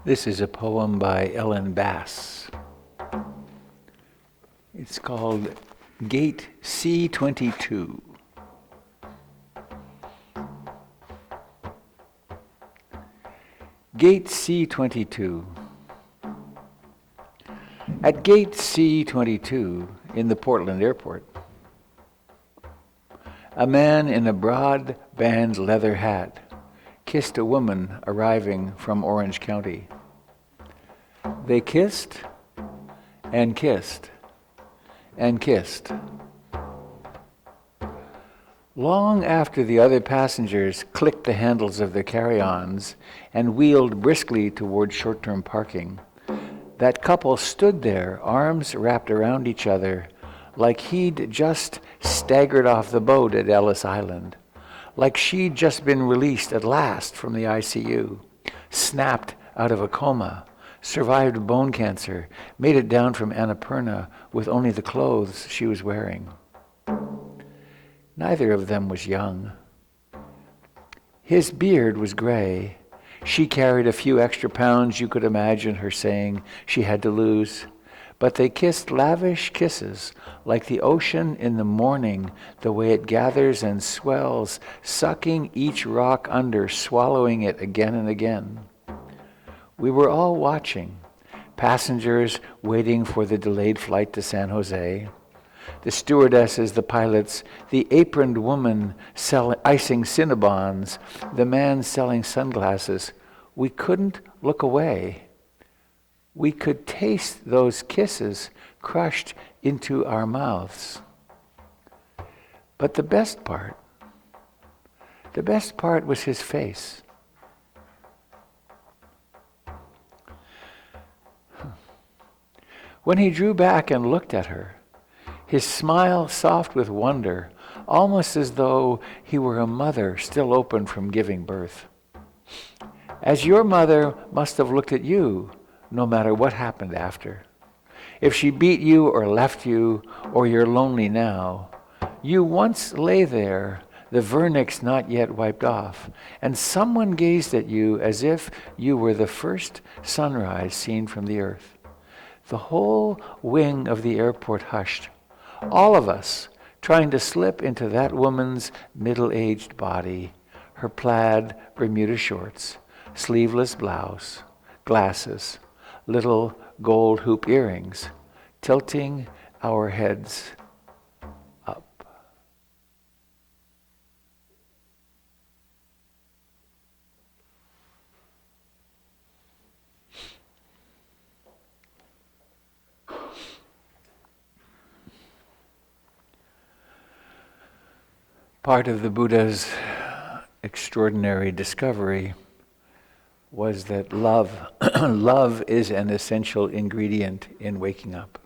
This is a poem by Ellen Bass. It's called Gate C22. Gate C22. At Gate C22 in the Portland airport, a man in a broad band leather hat kissed a woman arriving from Orange County. They kissed and kissed and kissed. Long after the other passengers clicked the handles of their carry-ons and wheeled briskly toward short-term parking, that couple stood there, arms wrapped around each other, like he'd just staggered off the boat at Ellis Island, like she'd just been released at last from the ICU, snapped out of a coma, survived bone cancer, made it down from Annapurna with only the clothes she was wearing. Neither of them was young. His beard was gray. She carried a few extra pounds you could imagine her saying she had to lose. But they kissed lavish kisses, like the ocean in the morning, the way it gathers and swells, sucking each rock under, swallowing it again and again. We were all watching, passengers waiting for the delayed flight to San Jose, the stewardesses, the pilots, the aproned woman icing Cinnabons, the man selling sunglasses. We couldn't look away. We could taste those kisses crushed into our mouths. But the best part was his face. When he drew back and looked at her, his smile soft with wonder, almost as though he were a mother still open from giving birth. As your mother must have looked at you, no matter what happened after. If she beat you or left you, or you're lonely now, you once lay there, the vernix not yet wiped off, and someone gazed at you as if you were the first sunrise seen from the earth. The whole wing of the airport hushed. All of us trying to slip into that woman's middle-aged body, her plaid Bermuda shorts, sleeveless blouse, glasses, little gold hoop earrings, tilting our heads up. Part of the Buddha's extraordinary discovery was that love is an essential ingredient in waking up.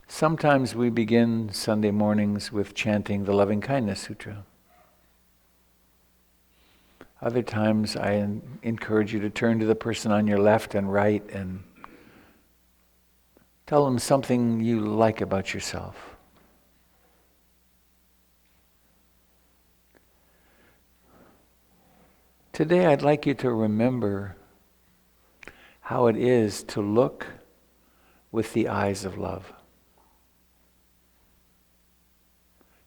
Sometimes we begin Sunday mornings with chanting the Loving Kindness Sutra. Other times I encourage you to turn to the person on your left and right and tell them something you like about yourself. Today I'd like you to remember how it is to look with the eyes of love.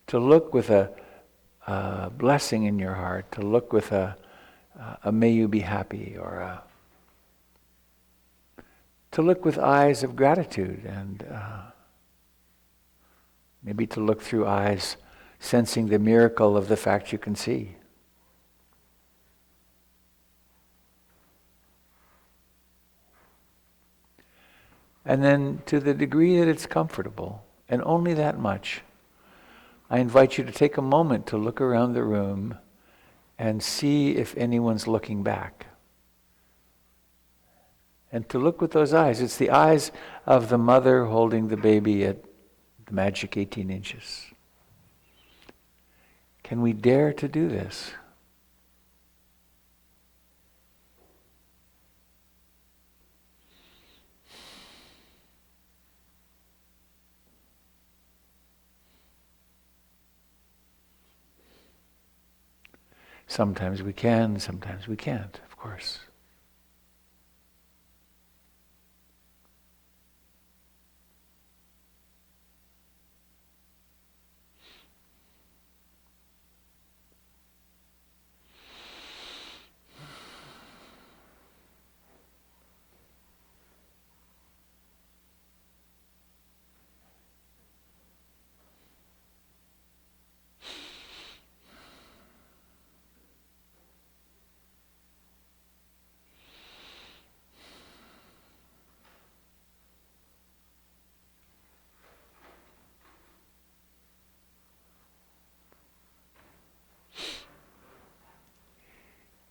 To look with a blessing in your heart, to look with a may you be happy, or to look with eyes of gratitude, and maybe to look through eyes sensing the miracle of the fact you can see. And then to the degree that it's comfortable, and only that much, I invite you to take a moment to look around the room and see if anyone's looking back. And to look with those eyes. It's the eyes of the mother holding the baby at the magic 18 inches. Can we dare to do this? Sometimes we can, sometimes we can't, of course.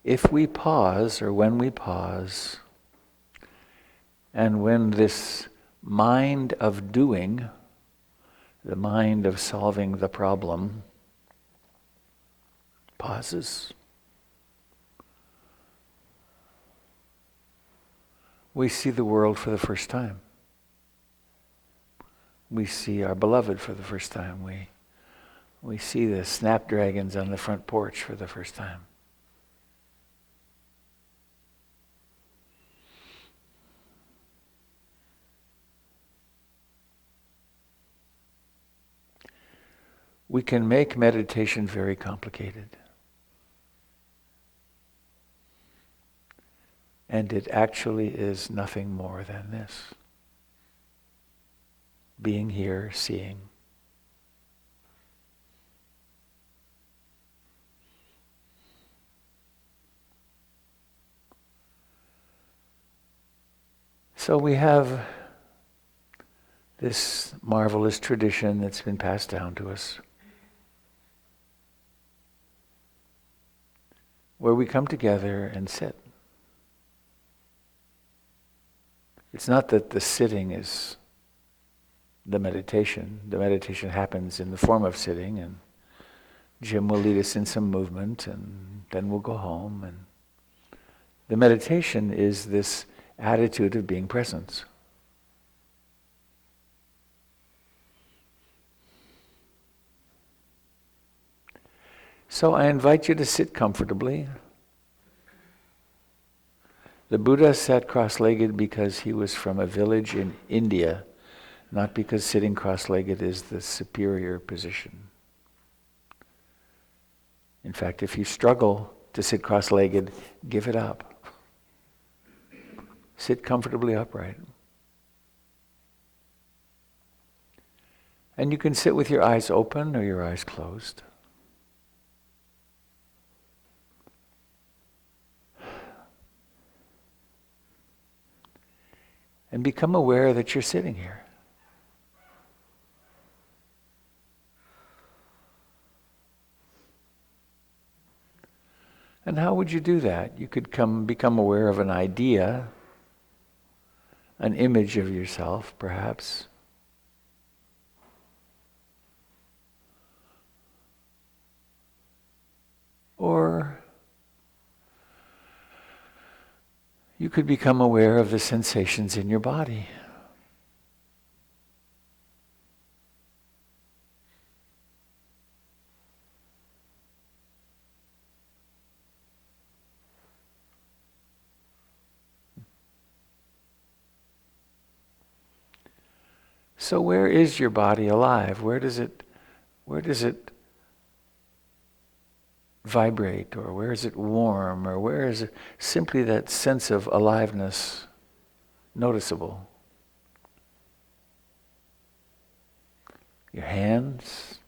If we pause, or when we pause, and when this mind of doing, the mind of solving the problem, pauses, we see the world for the first time. We see our beloved for the first time. We see the snapdragons on the front porch for the first time. We can make meditation very complicated. And it actually is nothing more than this. Being here, seeing. So we have this marvelous tradition that's been passed down to us, where we come together and sit. It's not that the sitting is the meditation. The meditation happens in the form of sitting, and Jim will lead us in some movement, and then we'll go home. And the meditation is this attitude of being present. So I invite you to sit comfortably. The Buddha sat cross-legged because he was from a village in India, not because sitting cross-legged is the superior position. In fact, if you struggle to sit cross-legged, give it up. Sit comfortably upright. And you can sit with your eyes open or your eyes closed. And become aware that you're sitting here. And how would you do that? You could become aware of an idea, an image of yourself, perhaps. Or you could become aware of the sensations in your body. So where is your body alive? Where does it vibrate, or where is it warm, or where is it simply that sense of aliveness noticeable? Your hands,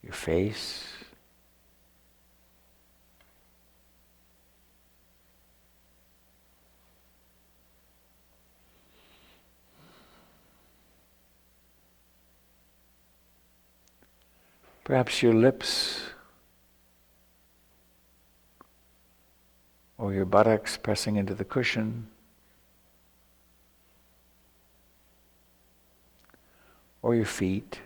your face, perhaps your lips, or your buttocks pressing into the cushion, or your feet.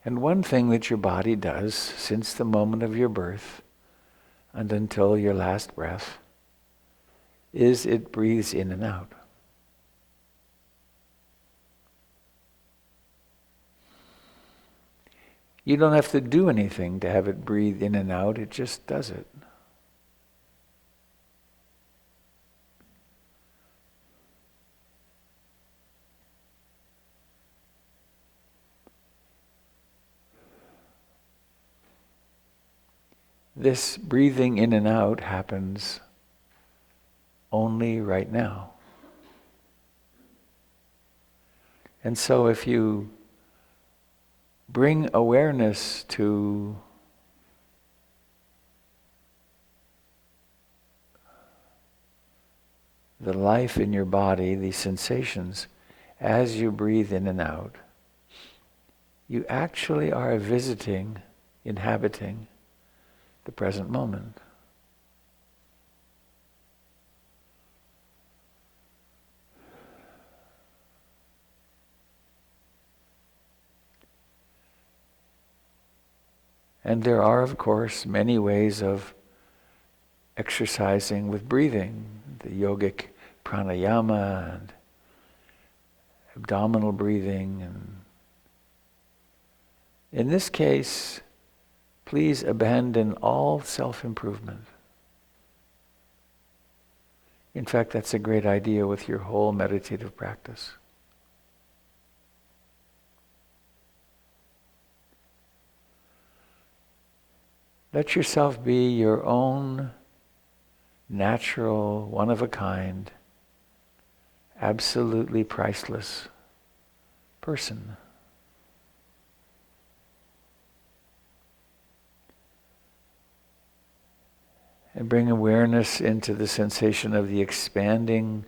And one thing that your body does since the moment of your birth and until your last breath is it breathes in and out. You don't have to do anything to have it breathe in and out, it just does it. This breathing in and out happens only right now. And so if you bring awareness to the life in your body, these sensations, as you breathe in and out, you actually are visiting, inhabiting the present moment. And there are, of course, many ways of exercising with breathing, the yogic pranayama and abdominal breathing. And in this case, please abandon all self-improvement. In fact, that's a great idea with your whole meditative practice. Let yourself be your own natural, one-of-a-kind, absolutely priceless person. And bring awareness into the sensation of the expanding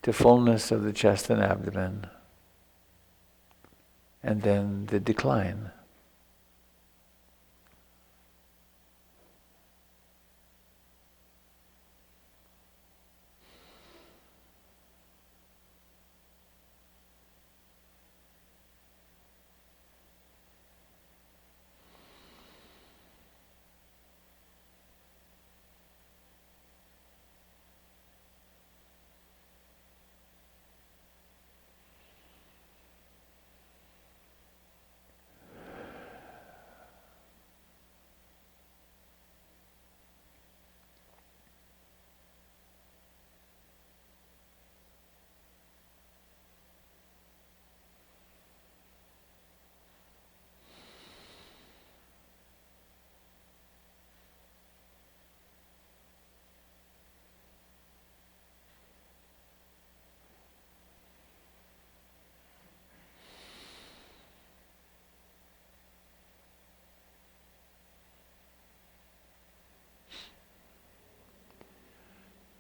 to fullness of the chest and abdomen, and then the decline.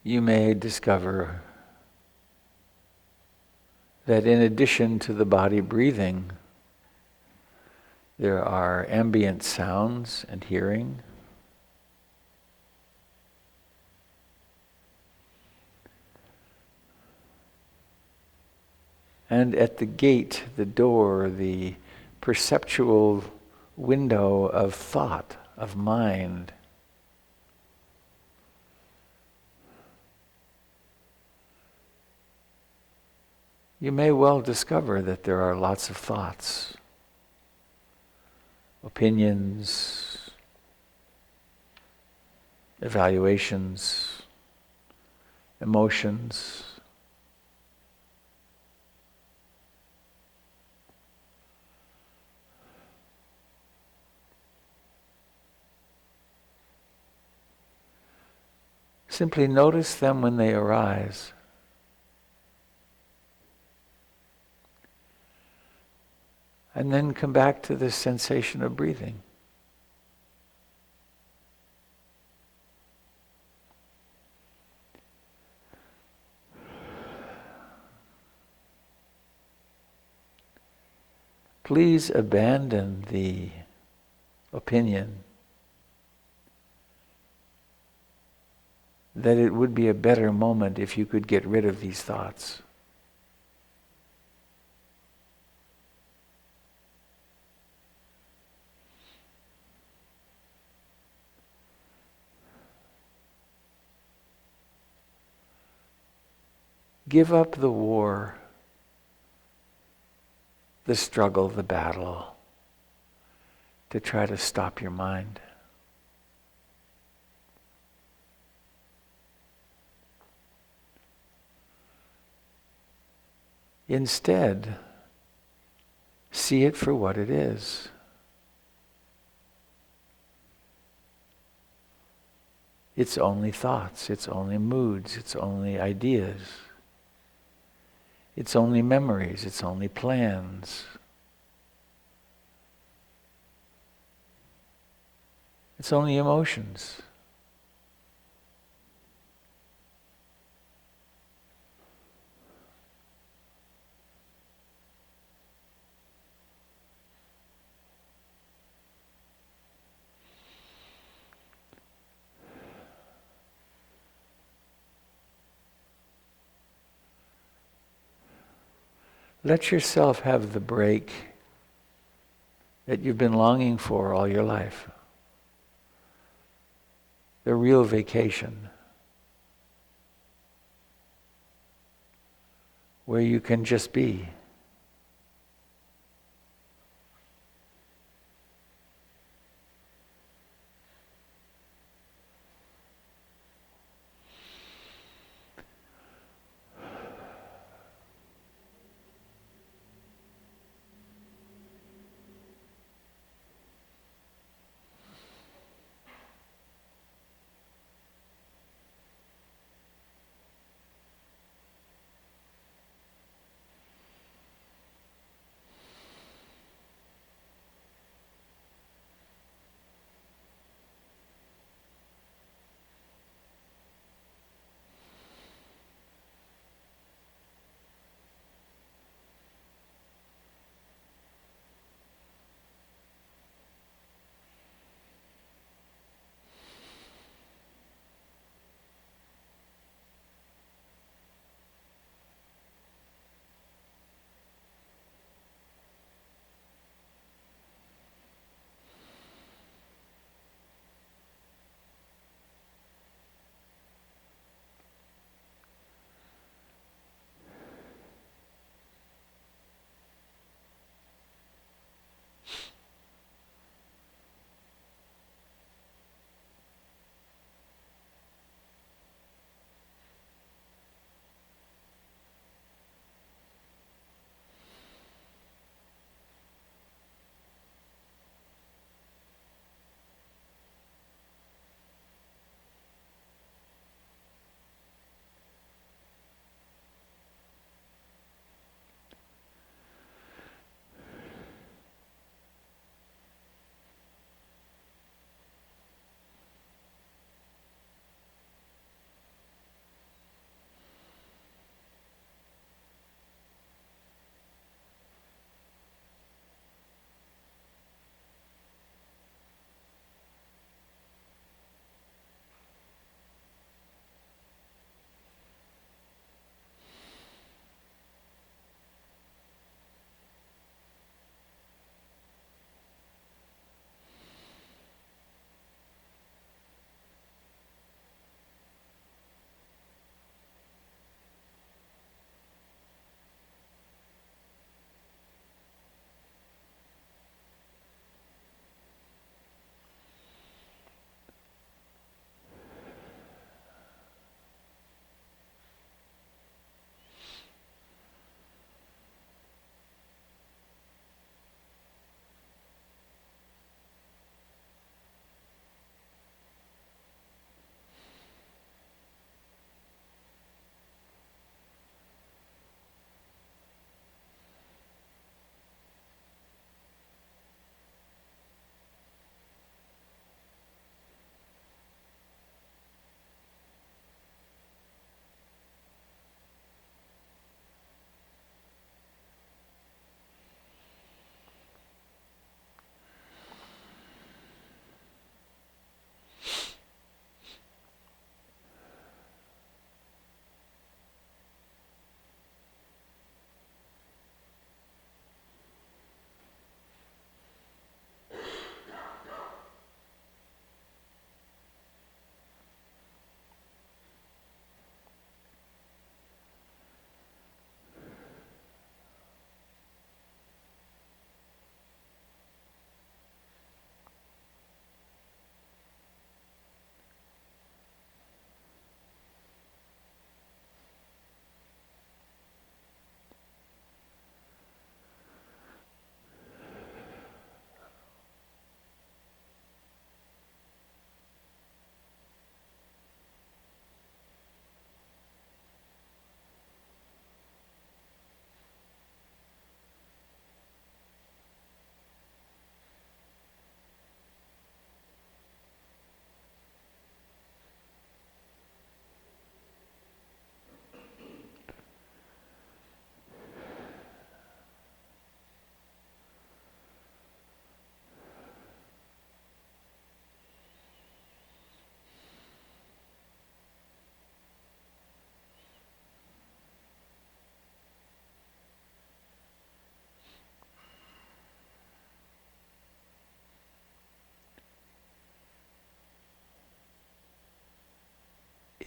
You may discover that in addition to the body breathing, there are ambient sounds and hearing. And at the gate, the door, the perceptual window of thought, of mind, you may well discover that there are lots of thoughts, opinions, evaluations, emotions. Simply notice them when they arise. And then come back to this sensation of breathing. Please abandon the opinion that it would be a better moment if you could get rid of these thoughts. give up the war, the struggle, the battle, to try to stop your mind. Instead, see it for what it is. It's only thoughts, it's only moods, it's only ideas. It's only memories, it's only plans. It's only emotions. Let yourself have the break that you've been longing for all your life. The real vacation. Where you can just be.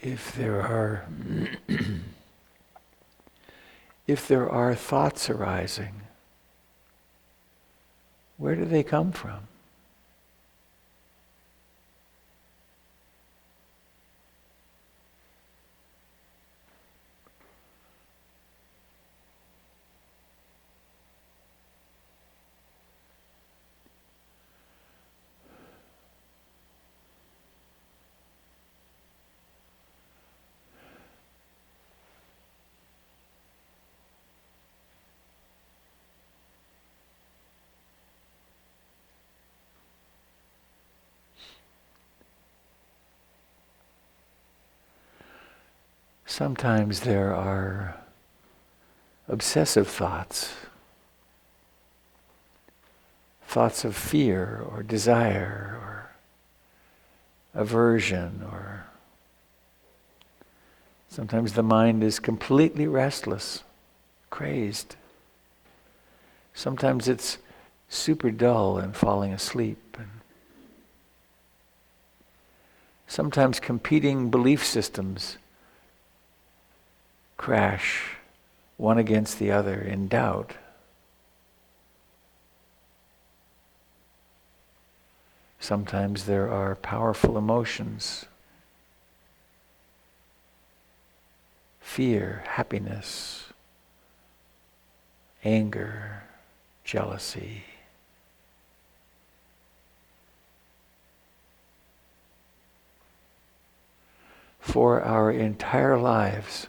if there are if there are thoughts arising, where do they come from? Sometimes there are obsessive thoughts, thoughts of fear or desire or aversion, or sometimes the mind is completely restless, crazed. Sometimes it's super dull and falling asleep. And sometimes competing belief systems crash one against the other in doubt. Sometimes there are powerful emotions, fear, happiness, anger, jealousy. For our entire lives,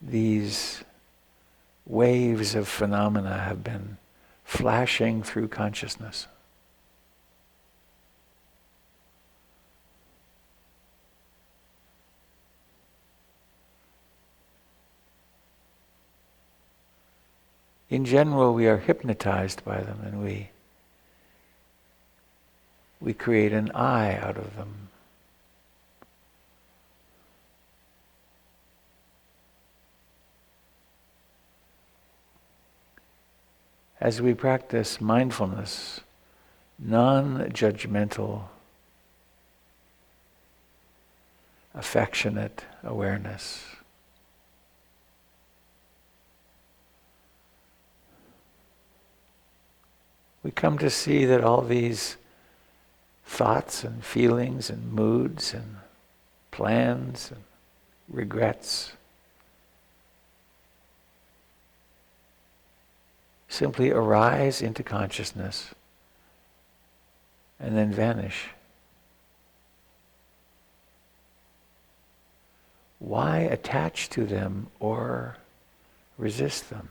these waves of phenomena have been flashing through consciousness. In general, we are hypnotized by them, and we create an I out of them. As we practice mindfulness, non-judgmental, affectionate awareness, we come to see that all these thoughts and feelings and moods and plans and regrets simply arise into consciousness and then vanish. Why attach to them or resist them?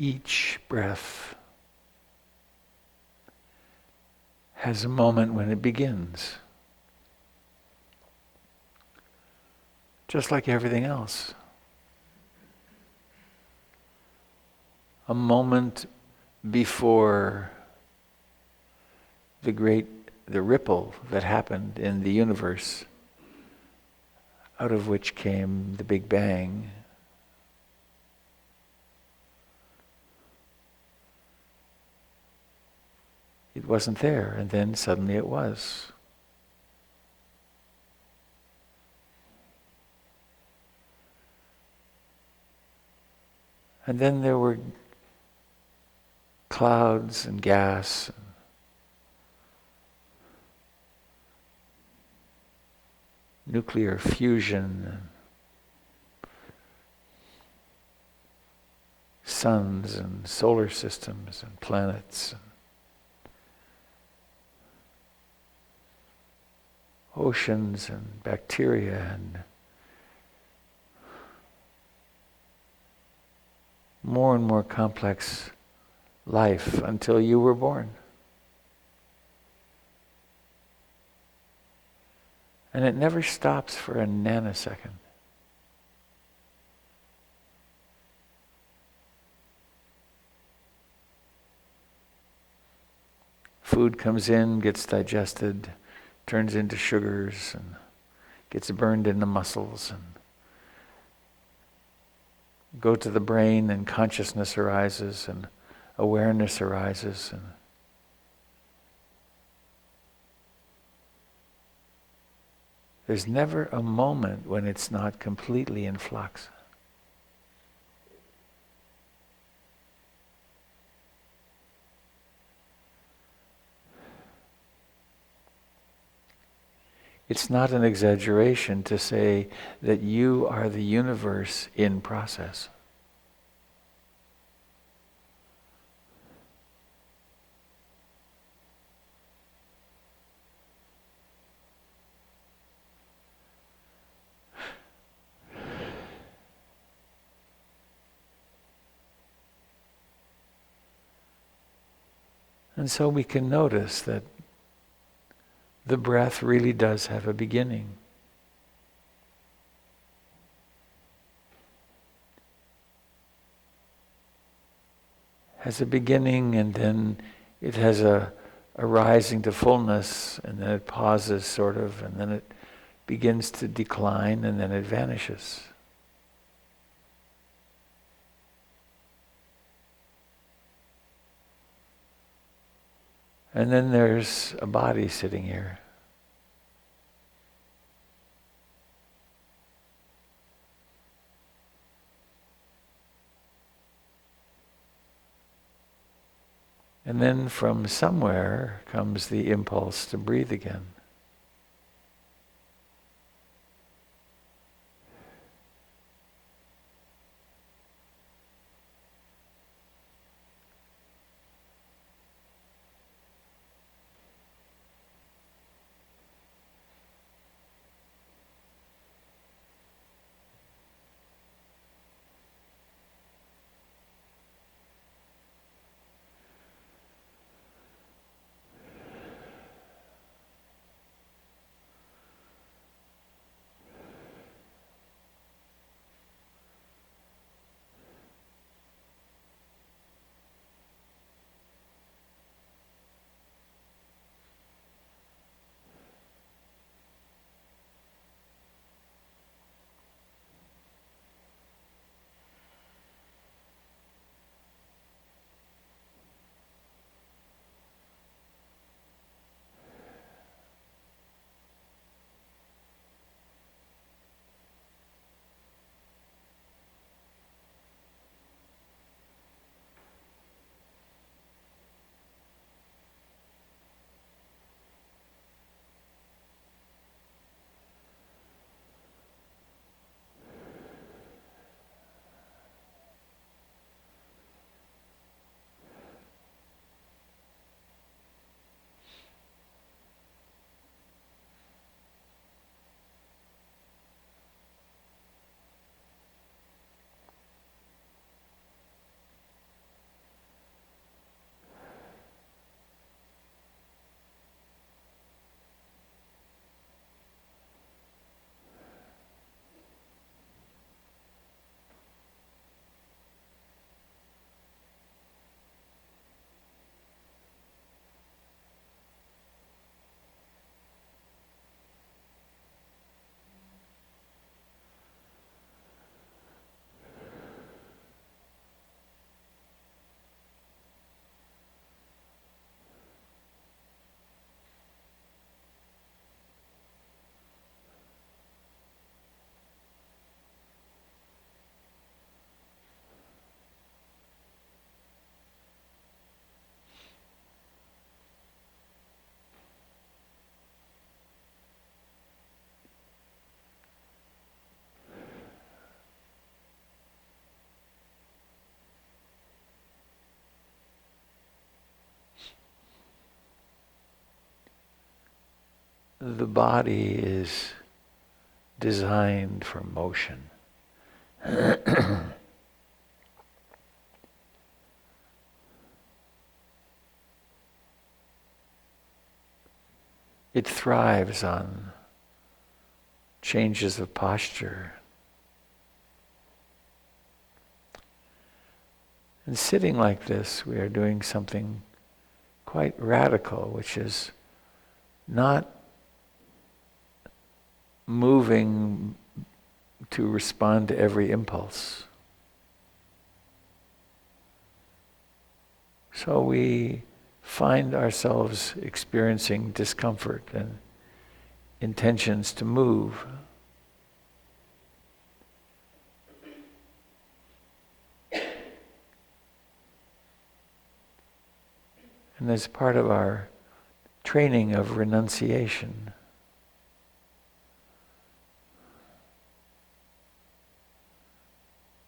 Each breath has a moment when it begins. Just like everything else. A moment before the ripple that happened in the universe, out of which came the Big Bang. It wasn't there, and then suddenly it was. And then there were clouds and gas, and nuclear fusion, and suns and solar systems and planets, and oceans and bacteria and more and more complex life until you were born. And it never stops for a nanosecond. Food comes in, gets digested, turns into sugars, and gets burned in the muscles, and go to the brain, and consciousness arises, and awareness arises, and there's never a moment when it's not completely in flux. It's not an exaggeration to say that you are the universe in process. And so we can notice that the breath really does have a beginning. Has a beginning, and then it has a rising to fullness, and then it pauses sort of, and then it begins to decline, and then it vanishes. And then there's a body sitting here. And then from somewhere comes the impulse to breathe again. the body is designed for motion. It thrives on changes of posture. And sitting like this, we are doing something quite radical, which is not moving to respond to every impulse. So we find ourselves experiencing discomfort and intentions to move. And as part of our training of renunciation,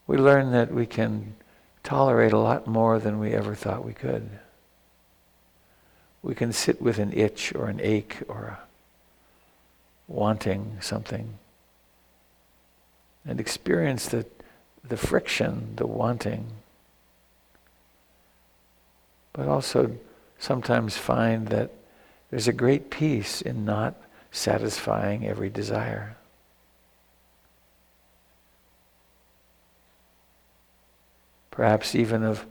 we learn that we can tolerate a lot more than we ever thought we could. We can sit with an itch or an ache or a wanting something and experience the friction, the wanting, but also sometimes find that there's a great peace in not satisfying every desire. Perhaps even of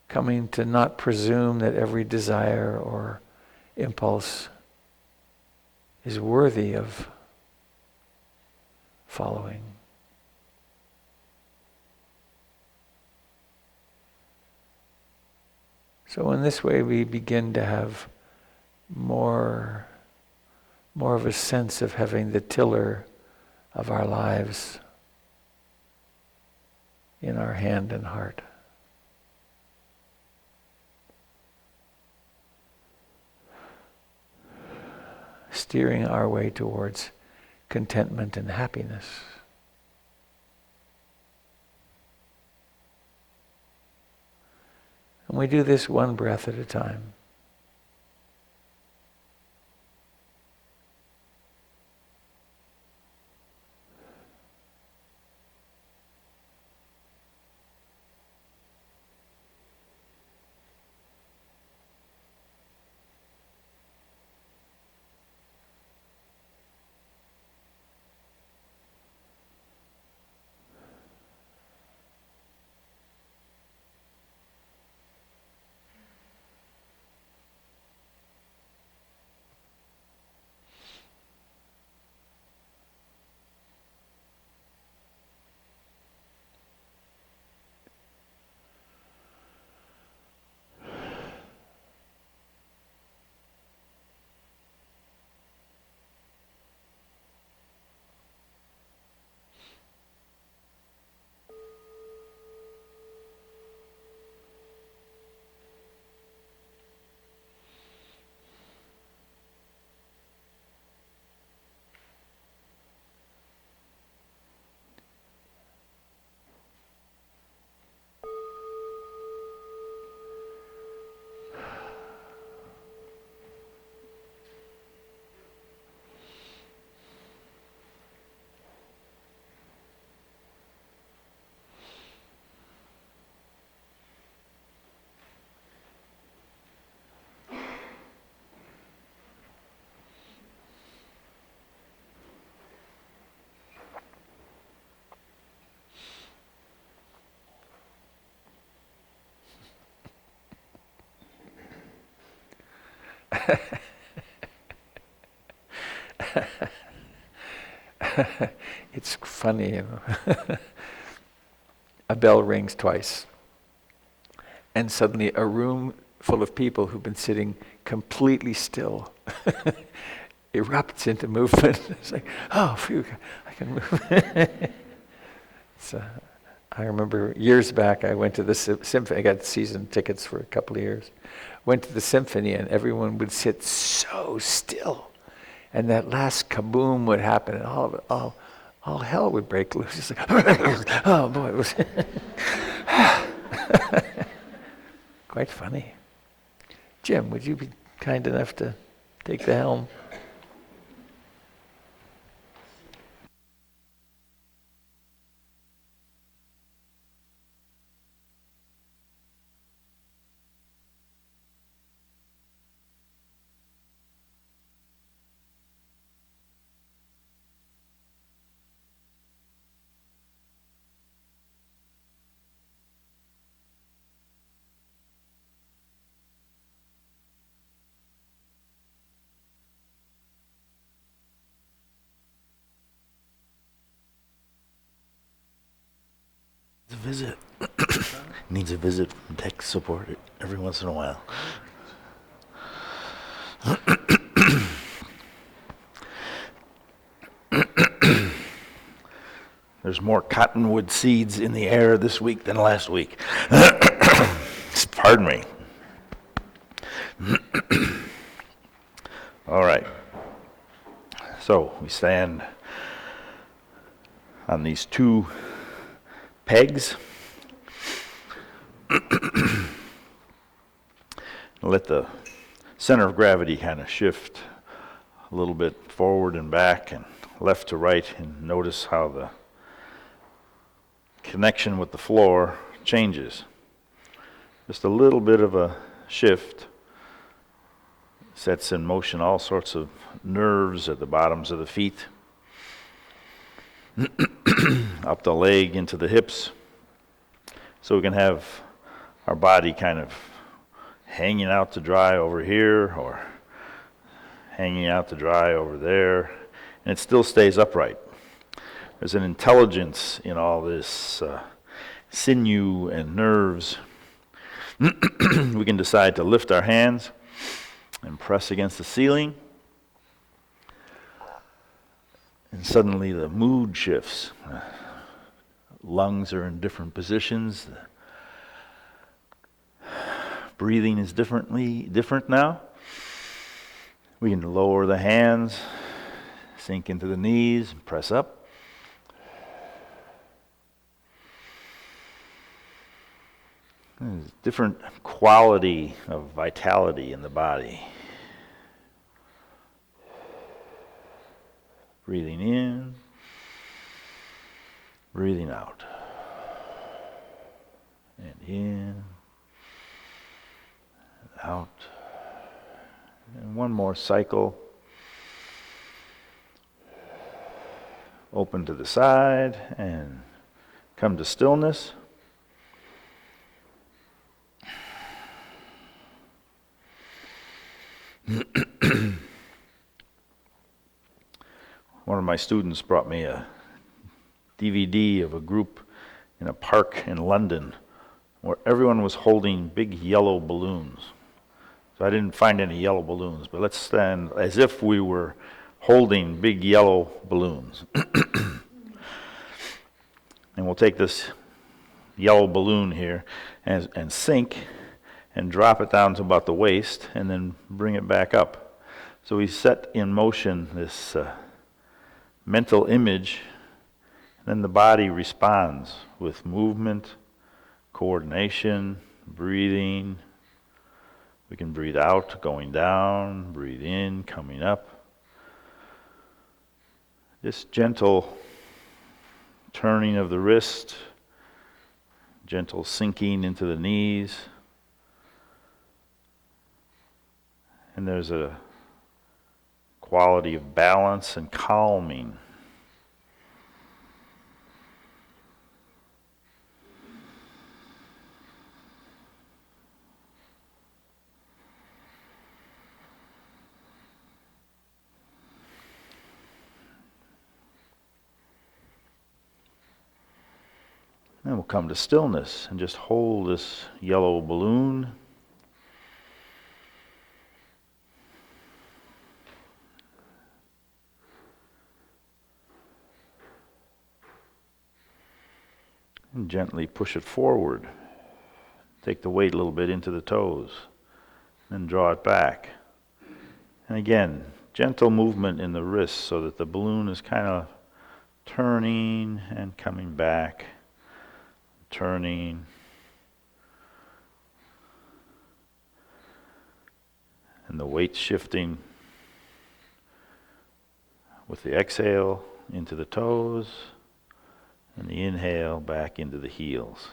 coming to not presume that every desire or impulse is worthy of following. So in this way we begin to have more of a sense of having the tiller of our lives in our hand and heart. Steering our way towards contentment and happiness. And we do this one breath at a time. It's funny, you know. A bell rings twice, and suddenly a room full of people who've been sitting completely still erupts into movement. It's like, oh, phew, I can move. So, I remember years back I went to the symphony. I got season tickets for a couple of years. Went to the symphony and everyone would sit so still. And that last kaboom would happen and all hell would break loose. It's like, oh boy, it was quite funny. Jim, would you be kind enough to take the helm? visit. Needs a visit from tech support every once in a while. There's more cottonwood seeds in the air this week than last week. Pardon me. All right. So we stand on these two pegs. Let the center of gravity kind of shift a little bit forward and back and left to right, and notice how the connection with the floor changes. Just a little bit of a shift sets in motion all sorts of nerves at the bottoms of the feet, up the leg into the hips, so we can have our body kind of hanging out to dry over here or hanging out to dry over there, and it still stays upright. There's an intelligence in all this sinew and nerves. We can decide to lift our hands and press against the ceiling, and suddenly the mood shifts. Lungs are in different positions. Breathing is different now. We can lower the hands, sink into the knees, and press up. There's different quality of vitality in the body. Breathing in, breathing out. And in, and out. And one more cycle. Open to the side and come to stillness. One of my students brought me a DVD of a group in a park in London where everyone was holding big yellow balloons. So I didn't find any yellow balloons, but let's stand as if we were holding big yellow balloons. And we'll take this yellow balloon here and sink and drop it down to about the waist and then bring it back up. So we set in motion this mental image, and then the body responds with movement, coordination, breathing. We can breathe out, going down, breathe in, coming up. This gentle turning of the wrist, gentle sinking into the knees. And there's a quality of balance and calming. Then we'll come to stillness and just hold this yellow balloon. And gently push it forward. Take the weight a little bit into the toes. Then draw it back. And again, gentle movement in the wrists so that the balloon is kind of turning and coming back. Turning. And the weight shifting with the exhale into the toes. And the inhale back into the heels.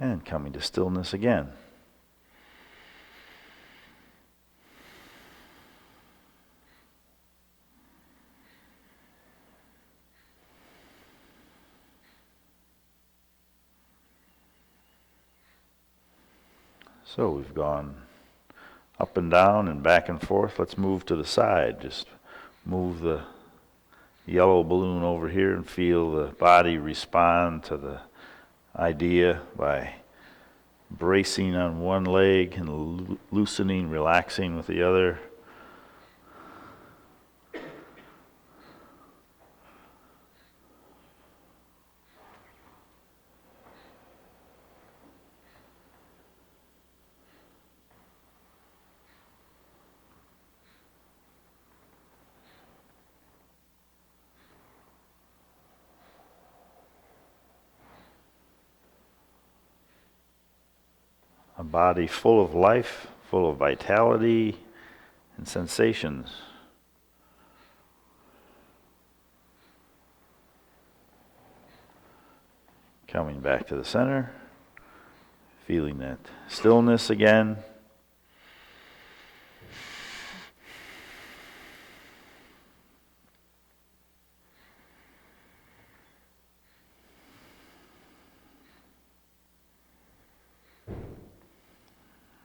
And coming to stillness again. So we've gone up and down and back and forth. Let's move to the side. Just move the yellow balloon over here and feel the body respond to the idea by bracing on one leg and loosening, relaxing with the other. A body full of life, full of vitality and sensations. Coming back to the center, feeling that stillness again.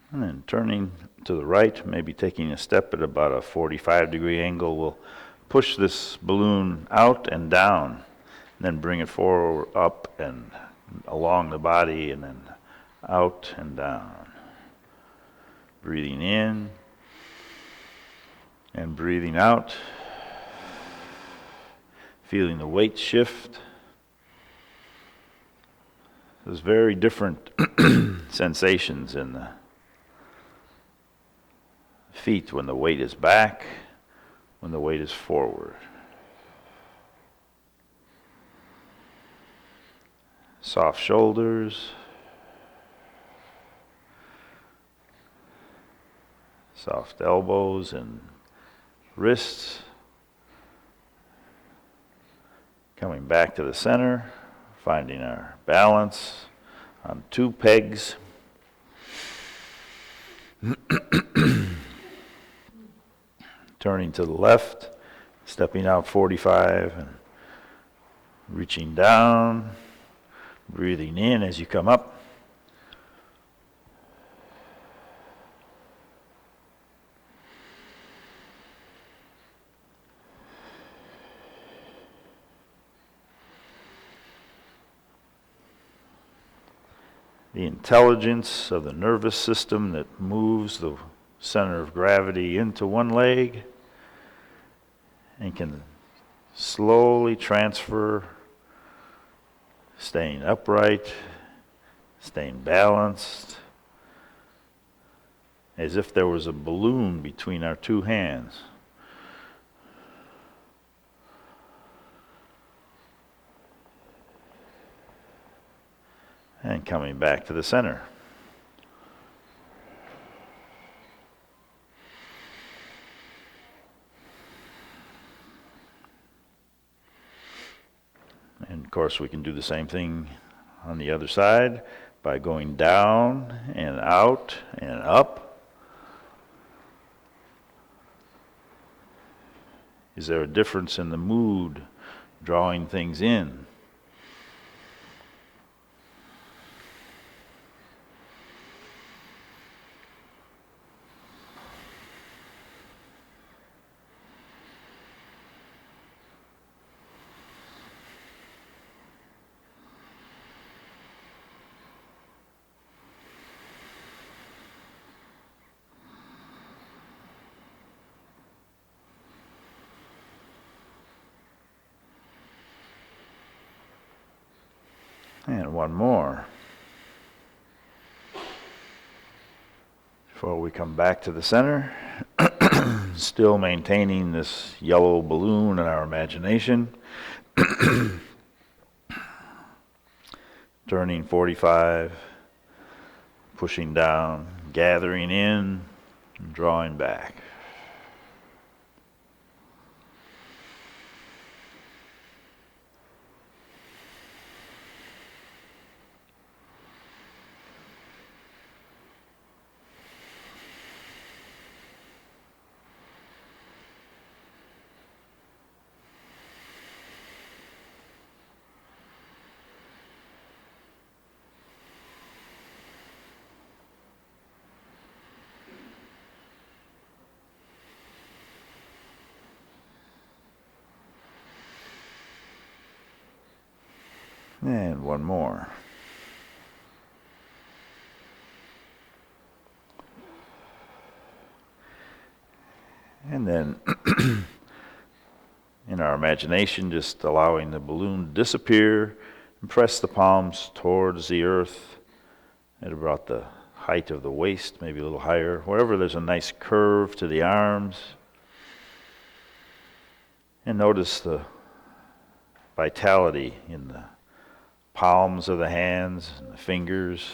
And then turning to the right, maybe taking a step at about a 45-degree angle, we'll push this balloon out and down, and then bring it forward, up and along the body, and then out and down. Breathing in and breathing out. Feeling the weight shift. There's very different sensations in the feet when the weight is back, when the weight is forward. Soft shoulders, soft elbows and wrists. Coming back to the center, finding our balance on two pegs. Turning to the left, stepping out 45 and reaching down, breathing in as you come up. The intelligence of the nervous system that moves the center of gravity into one leg and can slowly transfer, staying upright, staying balanced, as if there was a balloon between our two hands. And coming back to the center. And of course we can do the same thing on the other side by going down and out and up. Is there a difference in the mood, drawing things in? And one more. Before we come back to the center, still maintaining this yellow balloon in our imagination. Turning 45, pushing down, gathering in, and drawing back. And one more. And then in our imagination, just allowing the balloon to disappear and press the palms towards the earth at about the height of the waist, maybe a little higher, wherever there's a nice curve to the arms. And notice the vitality in the palms of the hands and the fingers.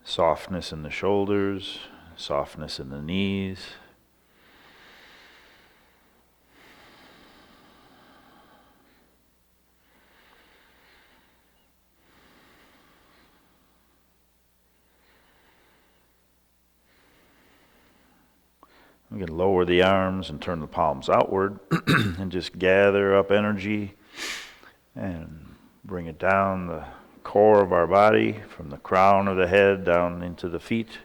Softness in the shoulders, softness in the knees. We can lower the arms and turn the palms outward and just gather up energy and bring it down the core of our body, from the crown of the head down into the feet.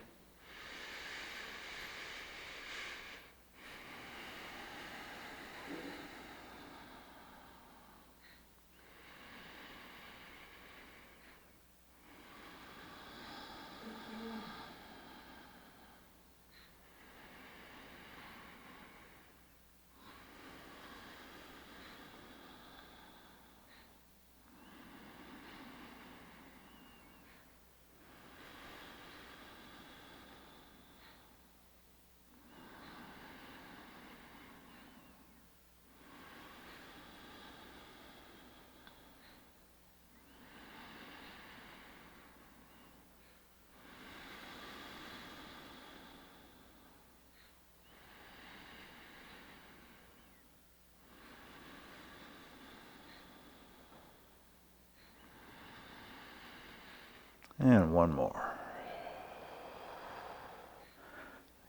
And one more.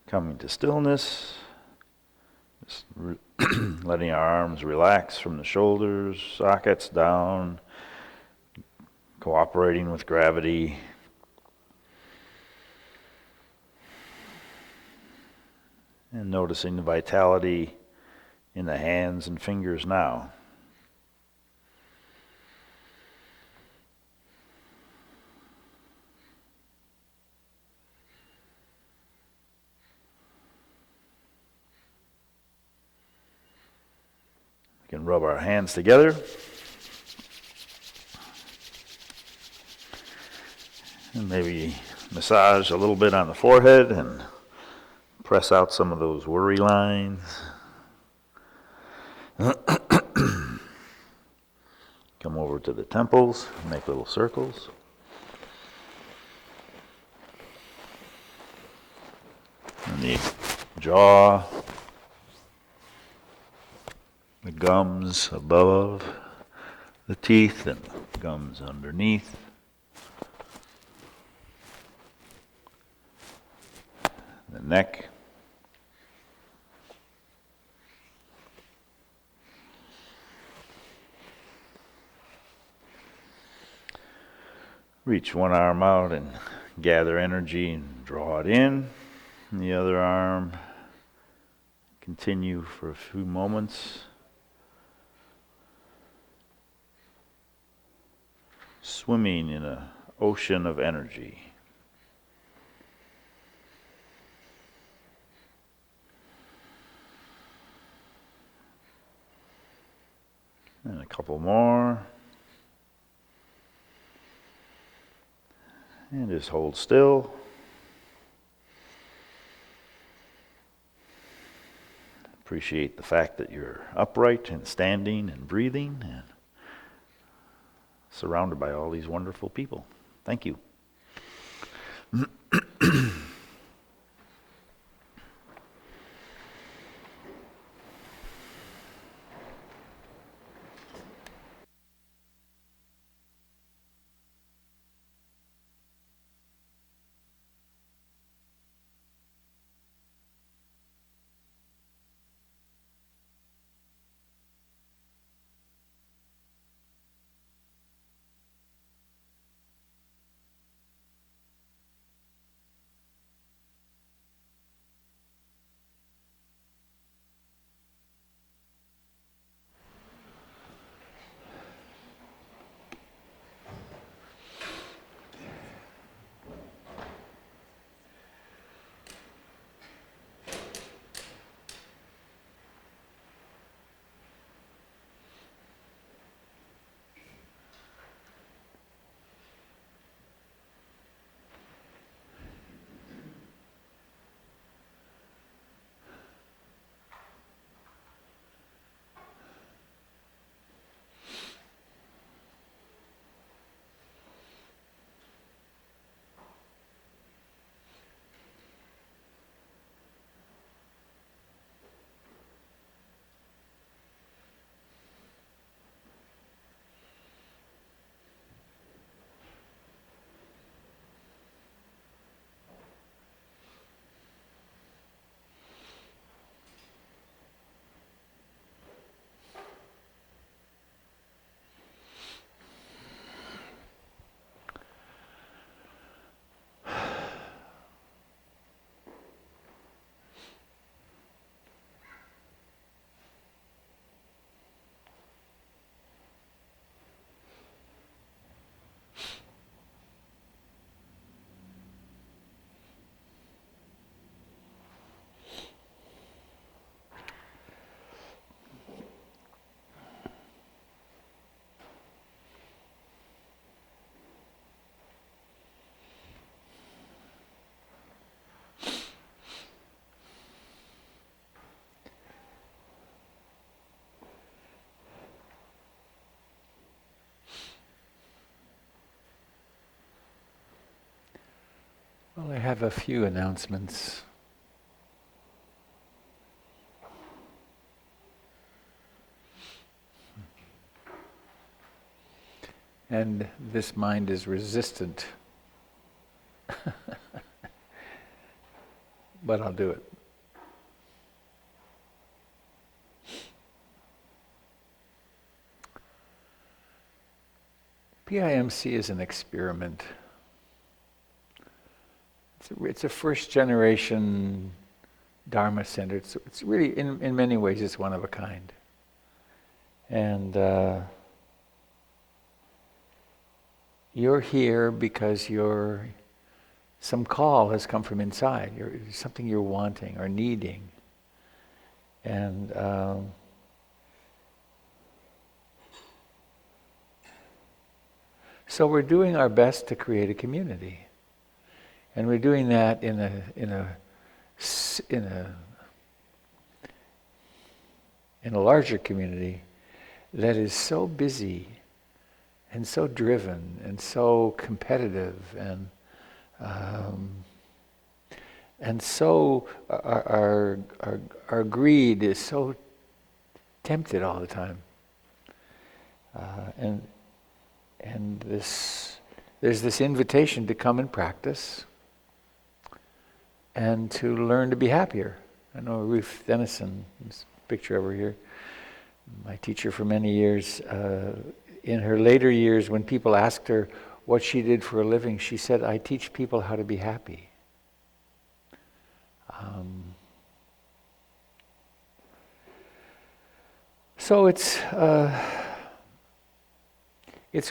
Coming to stillness, just letting our arms relax from the shoulders, sockets down, cooperating with gravity. And noticing the vitality in the hands and fingers now. We can rub our hands together. And maybe massage a little bit on the forehead and press out some of those worry lines. Come over to the temples, make little circles. And the jaw, the gums above, the teeth and the gums underneath. The neck. Reach one arm out and gather energy and draw it in. And the other arm, continue for a few moments. Swimming in an ocean of energy. And a couple more. And just hold still. Appreciate the fact that you're upright and standing and breathing and surrounded by all these wonderful people. Thank you. Well, I have a few announcements. And this mind is resistant. But I'll do it. PIMC is an experiment. It's a first generation Dharma center. It's really, in many ways, it's one of a kind. And you're here because some call has come from inside. Something you're wanting or needing. And so we're doing our best to create a community. And we're doing that in a larger community that is so busy and so driven and so competitive and so our greed is so tempted all the time, and there's this invitation to come and practice and to learn to be happier. I know Ruth Dennison, this picture over here, my teacher for many years. In her later years, when people asked her what she did for a living, she said, "I teach people how to be happy." So it's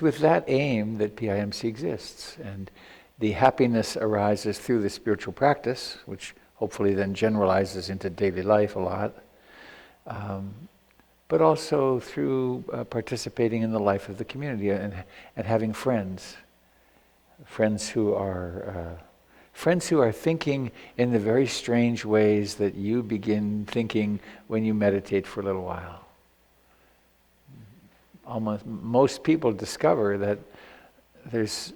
with that aim that PIMC exists, and the happiness arises through the spiritual practice, which hopefully then generalizes into daily life a lot, but also through participating in the life of the community and having friends who are thinking in the very strange ways that you begin thinking when you meditate for a little while. Most people discover that there's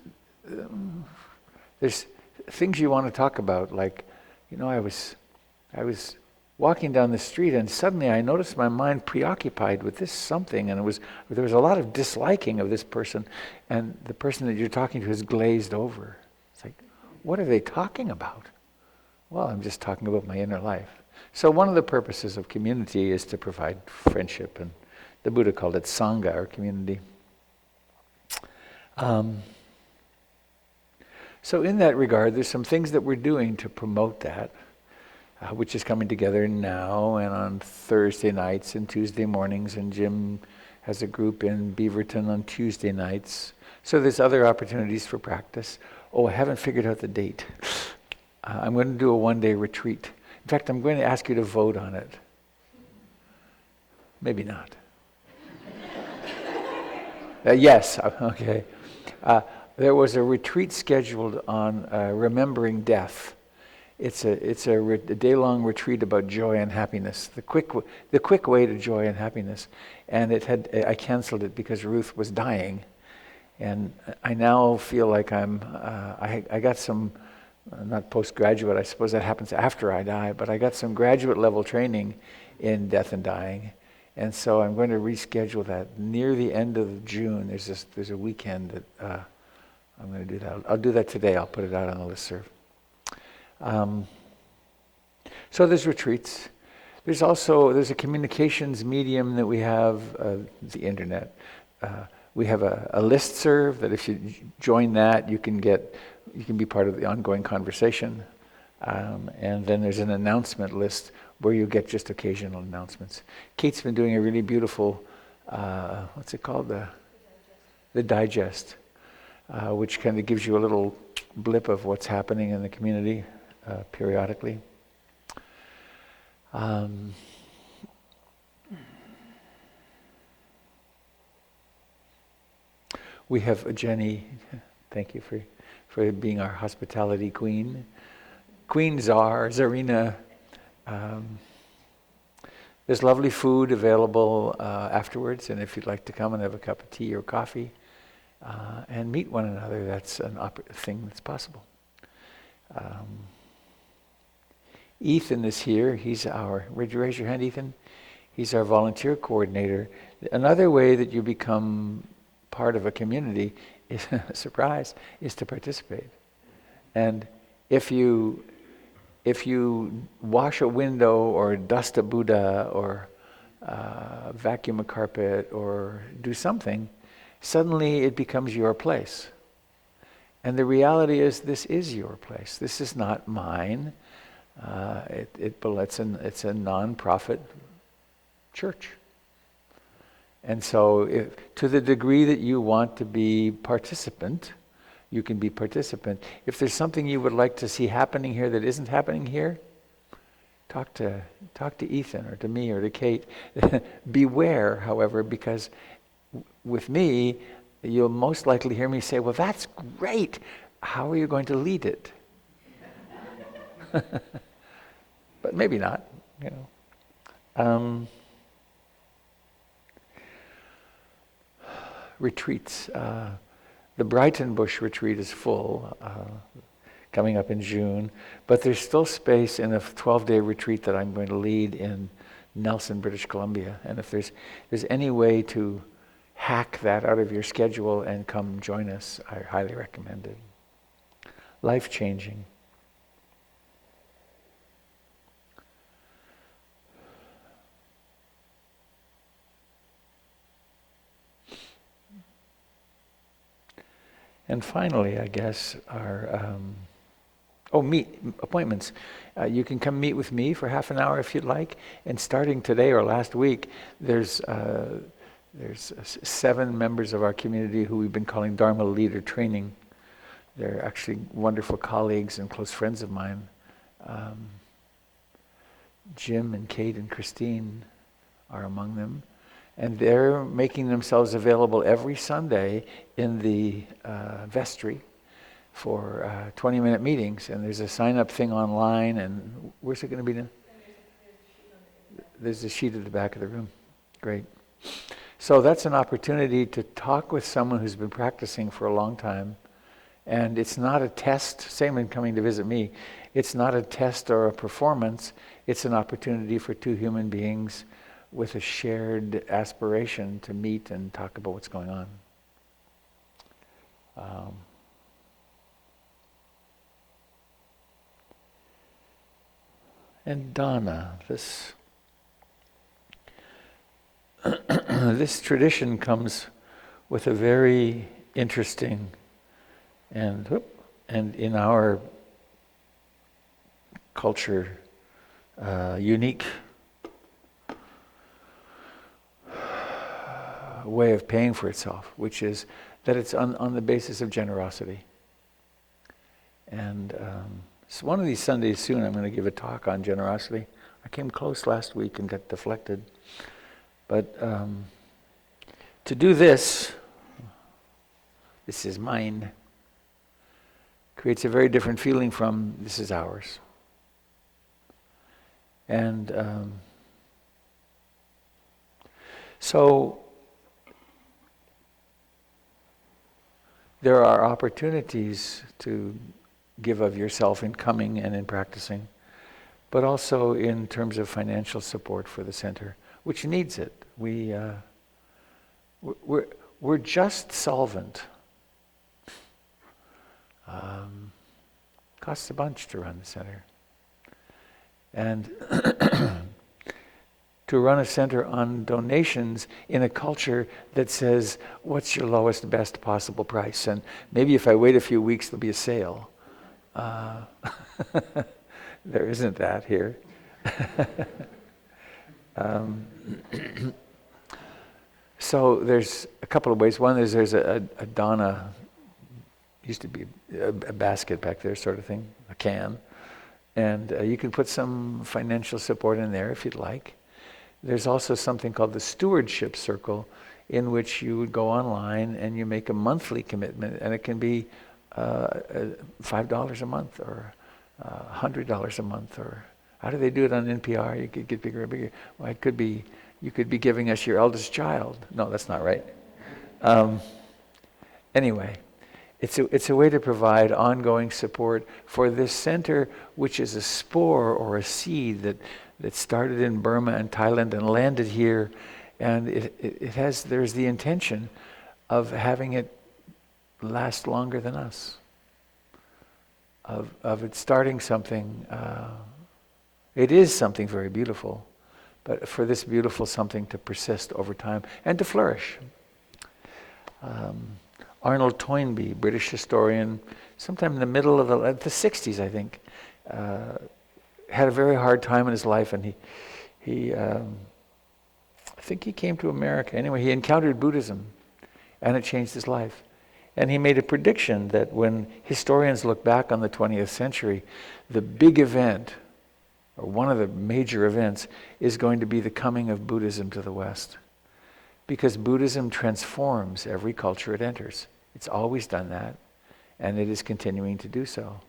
things you want to talk about, like, I was walking down the street and suddenly I noticed my mind preoccupied with this something, and there was a lot of disliking of this person, and the person that you're talking to is glazed over. It's like, what are they talking about? Well, I'm just talking about my inner life. So one of the purposes of community is to provide friendship, and the Buddha called it Sangha, or community. So in that regard, there's some things that we're doing to promote that, which is coming together now and on Thursday nights and Tuesday mornings, and Jim has a group in Beaverton on Tuesday nights. So there's other opportunities for practice. Oh, I haven't figured out the date. I'm going to do a one-day retreat. In fact, I'm going to ask you to vote on it. Maybe not. Yes, okay. There was a retreat scheduled on remembering death. It's a day-long retreat about joy and happiness, the quick way to joy and happiness. And I canceled it because Ruth was dying, and I now feel like I got some, not postgraduate, I suppose that happens after I die, but I got some graduate level training in death and dying. And so I'm going to reschedule that near the end of June. There's a weekend that I'm going to do that. I'll do that today. I'll put it out on the listserv. So there's retreats. There's a communications medium that we have, the internet. We have a listserv that if you join that, you can be part of the ongoing conversation. And then there's an announcement list where you get just occasional announcements. Kate's been doing a really beautiful, what's it called? The digest, which kind of gives you a little blip of what's happening in the community periodically. We have Jenny, thank you for being our hospitality queen. Queen Czar, Tsarina. There's lovely food available afterwards, and if you'd like to come and have a cup of tea or coffee and meet one another, that's thing that's possible. Ethan is here. He's would you raise your hand, Ethan? He's our volunteer coordinator. Another way that you become part of a community is, surprise, is to participate. And if you wash a window or dust a Buddha or vacuum a carpet or do something, suddenly it becomes your place. And the reality is, this is your place. This is not mine. It's a non-profit church. And so to the degree that you want to be participant, you can be participant. If there's something you would like to see happening here that isn't happening here, talk to Ethan or to me or to Kate. Beware, however, because with me, you'll most likely hear me say, well, that's great. How are you going to lead it? But maybe not, retreats. The Brighton Bush retreat is full, coming up in June, but there's still space in a 12-day retreat that I'm going to lead in Nelson, British Columbia. And if there's any way to hack that out of your schedule and come join us, I highly recommend it. Life-changing. And finally, I guess, our appointments. You can come meet with me for half an hour if you'd like. And starting today or last week, there's 7 members of our community who we've been calling Dharma Leader Training. They're actually wonderful colleagues and close friends of mine. Jim and Kate and Christine are among them. And they're making themselves available every Sunday in the vestry for 20-minute meetings. And there's a sign-up thing online. And where's it going to be now? There's a sheet at the back of the room. Great. So that's an opportunity to talk with someone who's been practicing for a long time. And it's not a test, same in coming to visit me. It's not a test or a performance. It's an opportunity for 2 human beings with a shared aspiration to meet and talk about what's going on. And Dana, this this tradition comes with a very interesting and in our culture unique way of paying for itself, which is that it's on the basis of generosity. And so one of these Sundays soon I'm going to give a talk on generosity. I came close last week and got deflected. But to do this is mine, creates a very different feeling from this is ours. And so there are opportunities to give of yourself in coming and in practicing, but also in terms of financial support for the center, which needs it. We're just solvent. Costs a bunch to run the center. And to run a center on donations in a culture that says, what's your lowest, best possible price? And maybe if I wait a few weeks, there'll be a sale. There isn't that here. So there's a couple of ways. One is there's a Dana, used to be a basket back there sort of thing, a can. And you can put some financial support in there if you'd like. There's also something called the Stewardship Circle, in which you would go online and you make a monthly commitment, and it can be $5 a month or $100 a month, or how do they do it on NPR? You could get bigger and bigger. Well, it could be, you could be giving us your eldest child. No, that's not right. Anyway, It's a way to provide ongoing support for this center, which is a spore or a seed that started in Burma and Thailand and landed here, and there's the intention of having it last longer than us, of it starting something. It is something very beautiful, but for this beautiful something to persist over time and to flourish. Arnold Toynbee, British historian, sometime in the middle of the 60s, I think, had a very hard time in his life, and I think he came to America. Anyway, he encountered Buddhism, and it changed his life. And he made a prediction that when historians look back on the 20th century, the big event, or one of the major events, is going to be the coming of Buddhism to the West. Because Buddhism transforms every culture it enters. It's always done that, and it is continuing to do so.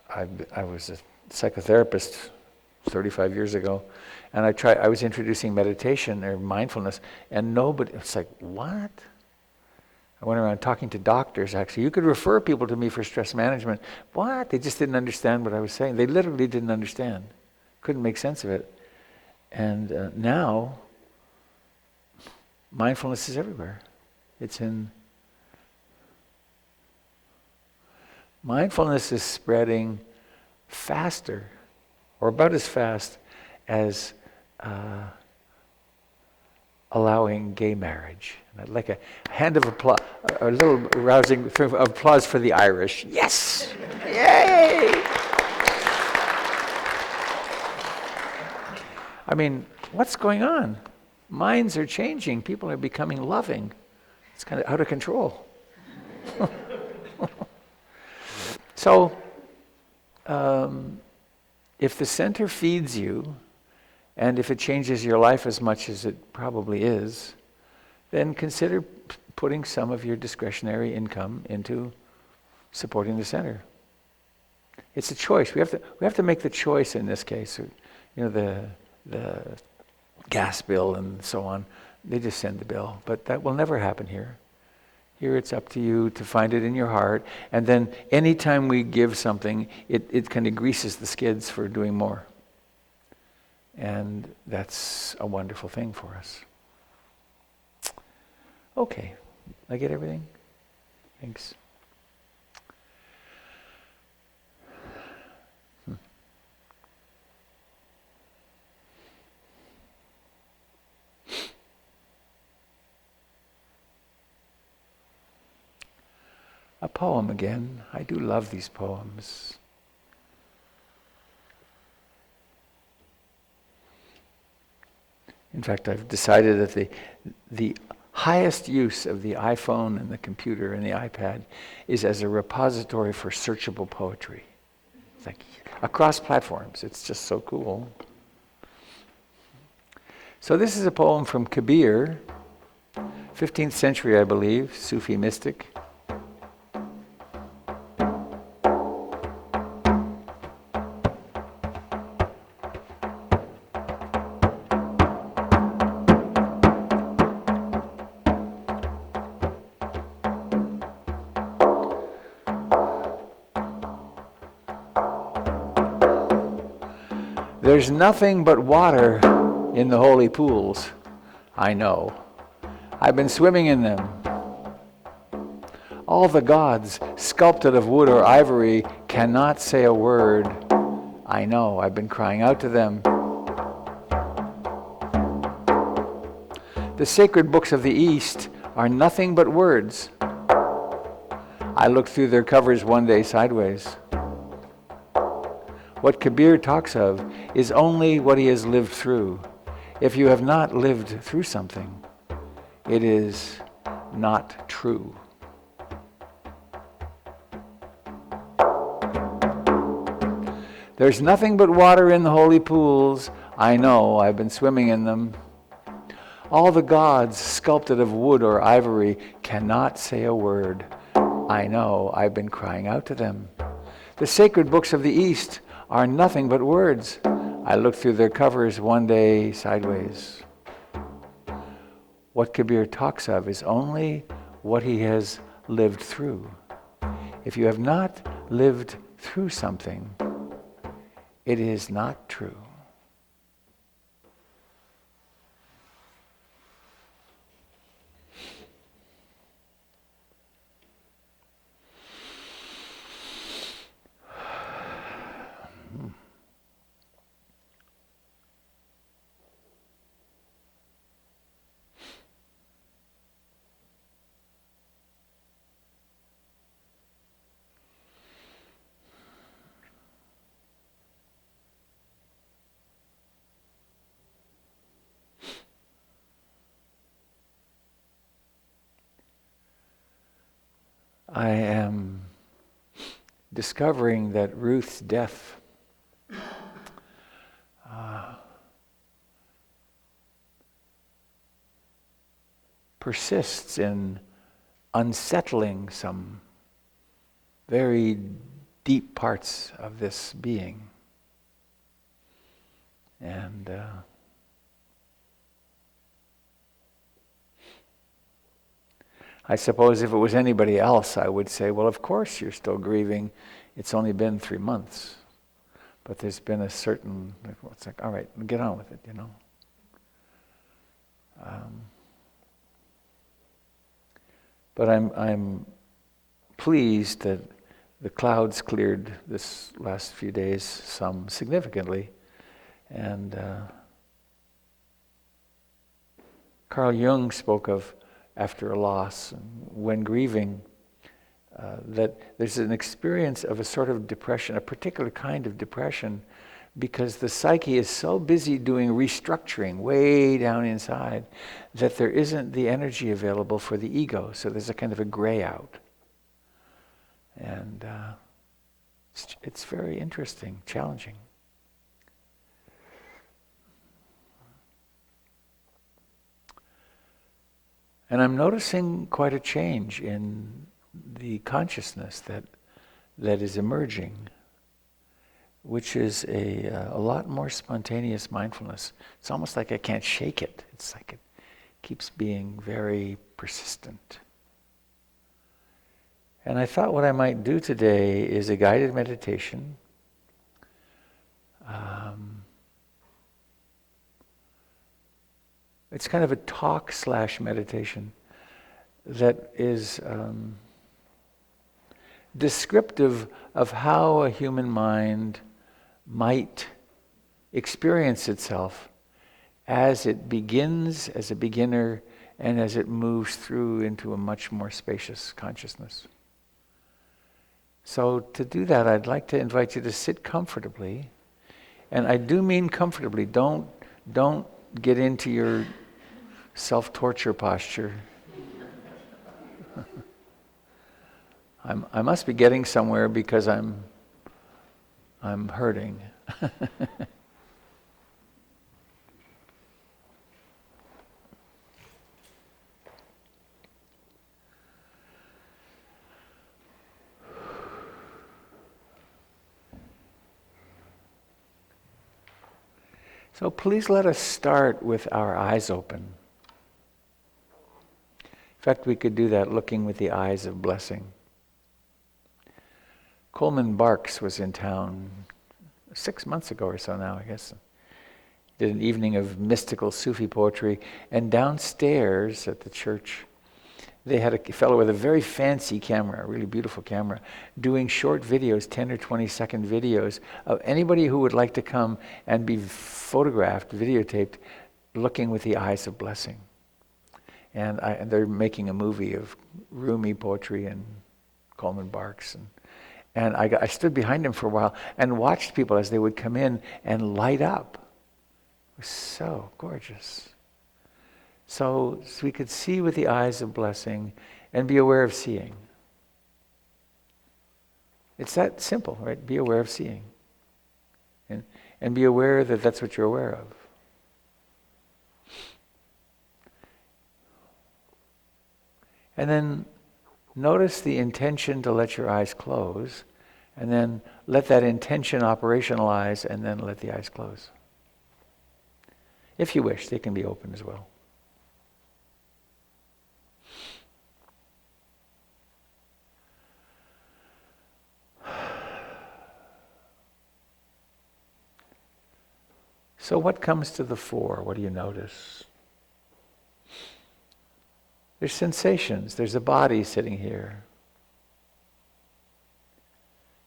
I was a psychotherapist 35 years ago, and I was introducing meditation or mindfulness, and nobody, it's like, what? I went around talking to doctors, actually. You could refer people to me for stress management. What? They just didn't understand what I was saying. They literally didn't understand. Couldn't make sense of it. And now, mindfulness is everywhere. Mindfulness is spreading faster, or about as fast as allowing gay marriage. And I'd like a hand of applause, a little rousing applause for the Irish. Yes! Yay! I mean, what's going on? Minds are changing. People are becoming loving. It's kind of out of control. So, if the center feeds you, and if it changes your life as much as it probably is, then consider putting some of your discretionary income into supporting the center. It's a choice. We have to make the choice in this case. The gas bill and so on, they just send the bill. But that will never happen here. Here it's up to you to find it in your heart. And then anytime we give something, it kind of greases the skids for doing more. And that's a wonderful thing for us. Okay. I get everything? Thanks. A poem again. I do love these poems. In fact, I've decided that the highest use of the iPhone and the computer and the iPad is as a repository for searchable poetry. It's like across platforms. It's just so cool. So this is a poem from Kabir, 15th century, I believe, Sufi mystic. There's nothing but water in the holy pools, I know. I've been swimming in them. All the gods, sculpted of wood or ivory, cannot say a word. I know, I've been crying out to them. The sacred books of the East are nothing but words. I looked through their covers one day sideways. What Kabir talks of is only what he has lived through. If you have not lived through something, it is not true. There's nothing but water in the holy pools. I know, I've been swimming in them. All the gods, sculpted of wood or ivory, cannot say a word. I know, I've been crying out to them. The sacred books of the East are nothing but words. I looked through their covers one day sideways. What Kabir talks of is only what he has lived through. If you have not lived through something, it is not true. I am discovering that Ruth's death persists in unsettling some very deep parts of this being. And I suppose if it was anybody else, I would say, well, of course you're still grieving. It's only been 3 months. But there's been a certain, it's like, all right, get on with it, you know. But I'm pleased that the clouds cleared this last few days, some significantly. And Carl Jung spoke of, after a loss, when grieving, that there's an experience of a sort of depression, a particular kind of depression, because the psyche is so busy doing restructuring way down inside that there isn't the energy available for the ego. So there's a kind of a gray out. And it's very interesting, challenging. And I'm noticing quite a change in the consciousness that is emerging, which is a lot more spontaneous mindfulness. It's almost like I can't shake it. It's like it keeps being very persistent. And I thought what I might do today is a guided meditation. It's kind of a talk/meditation that is descriptive of how a human mind might experience itself as it begins as a beginner and as it moves through into a much more spacious consciousness. So to do that, I'd like to invite you to sit comfortably. And I do mean comfortably. Don't get into your self-torture posture. I must be getting somewhere because I'm hurting. So please let us start with our eyes open. In fact, we could do that looking with the eyes of blessing. Coleman Barks was in town 6 months ago or so now, I guess. Did an evening of mystical Sufi poetry, and downstairs at the church, they had a fellow with a very fancy camera, a really beautiful camera, doing short videos, 10 or 20-second videos of anybody who would like to come and be photographed, videotaped, looking with the eyes of blessing. And they're making a movie of Rumi poetry and Coleman Barks. And I stood behind him for a while and watched people as they would come in and light up. It was so gorgeous. So we could see with the eyes of blessing and be aware of seeing. It's that simple, right? Be aware of seeing. And be aware that that's what you're aware of. And then notice the intention to let your eyes close, and then let that intention operationalize, and then let the eyes close. If you wish, they can be open as well. So what comes to the fore? What do you notice? There's sensations. There's a body sitting here.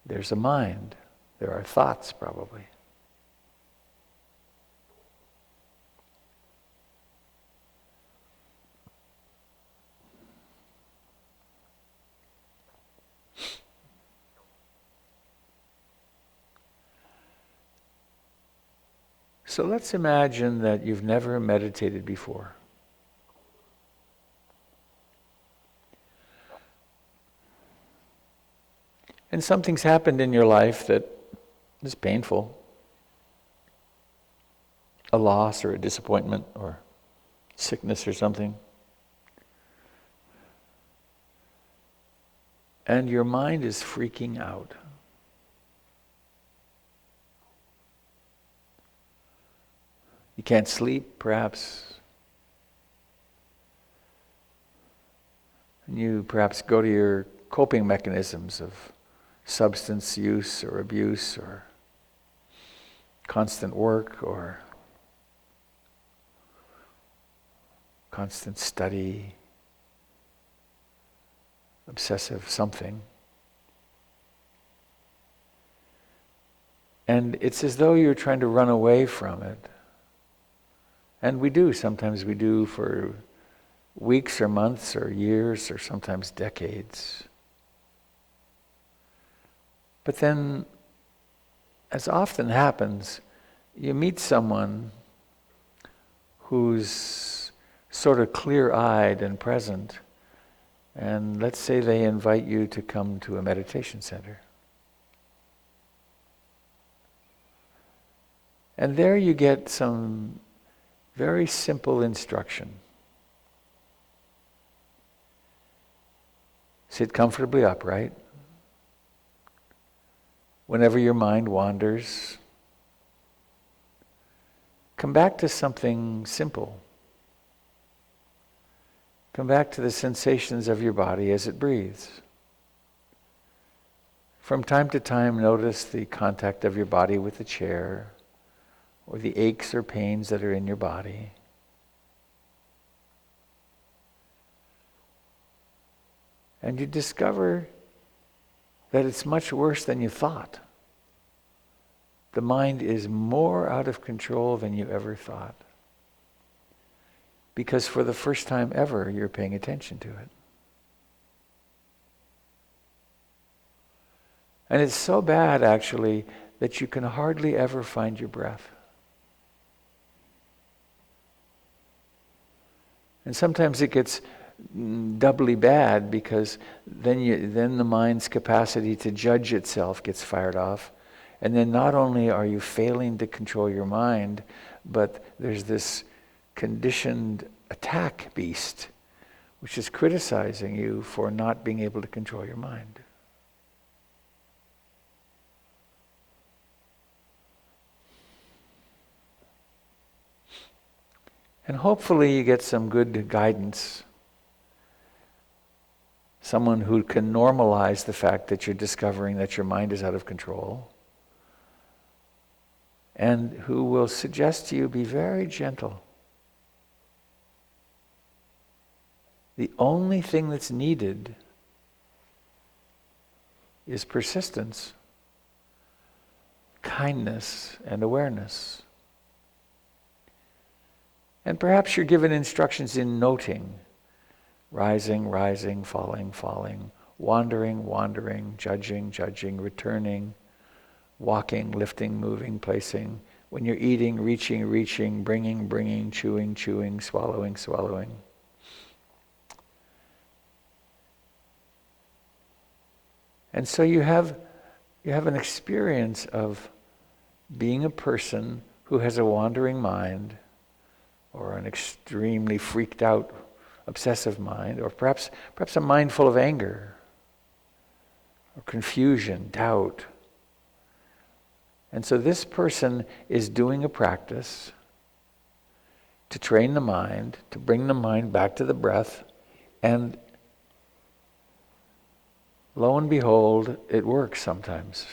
There's a mind. There are thoughts, probably. So let's imagine that you've never meditated before. And something's happened in your life that is painful. A loss or a disappointment or sickness or something. And your mind is freaking out. You can't sleep, perhaps. And you perhaps go to your coping mechanisms of substance use or abuse or constant work or constant study, obsessive something. And it's as though you're trying to run away from it. And we do, sometimes we do for weeks or months or years or sometimes decades. But then, as often happens, you meet someone who's sort of clear-eyed and present, and let's say they invite you to come to a meditation center. And there you get some very simple instruction. Sit comfortably upright. Whenever your mind wanders, come back to something simple. Come back to the sensations of your body as it breathes. From time to time, notice the contact of your body with the chair, or the aches or pains that are in your body. And you discover that it's much worse than you thought. The mind is more out of control than you ever thought. Because for the first time ever, you're paying attention to it. And it's so bad, actually, that you can hardly ever find your breath. And sometimes it gets doubly bad because then the mind's capacity to judge itself gets fired off. And then not only are you failing to control your mind, but there's this conditioned attack beast, which is criticizing you for not being able to control your mind. And hopefully you get some good guidance. Someone who can normalize the fact that you're discovering that your mind is out of control. And who will suggest to you be very gentle. The only thing that's needed is persistence, kindness, and awareness. And perhaps you're given instructions in noting, rising, rising, falling, falling, wandering, wandering, judging, judging, returning, walking, lifting, moving, placing. When you're eating, reaching, reaching, bringing, bringing, chewing, chewing, swallowing, swallowing. And so you have an experience of being a person who has a wandering mind, or an extremely freaked out, obsessive mind, or perhaps a mind full of anger, or confusion, doubt. And so this person is doing a practice to train the mind, to bring the mind back to the breath, and lo and behold, it works sometimes.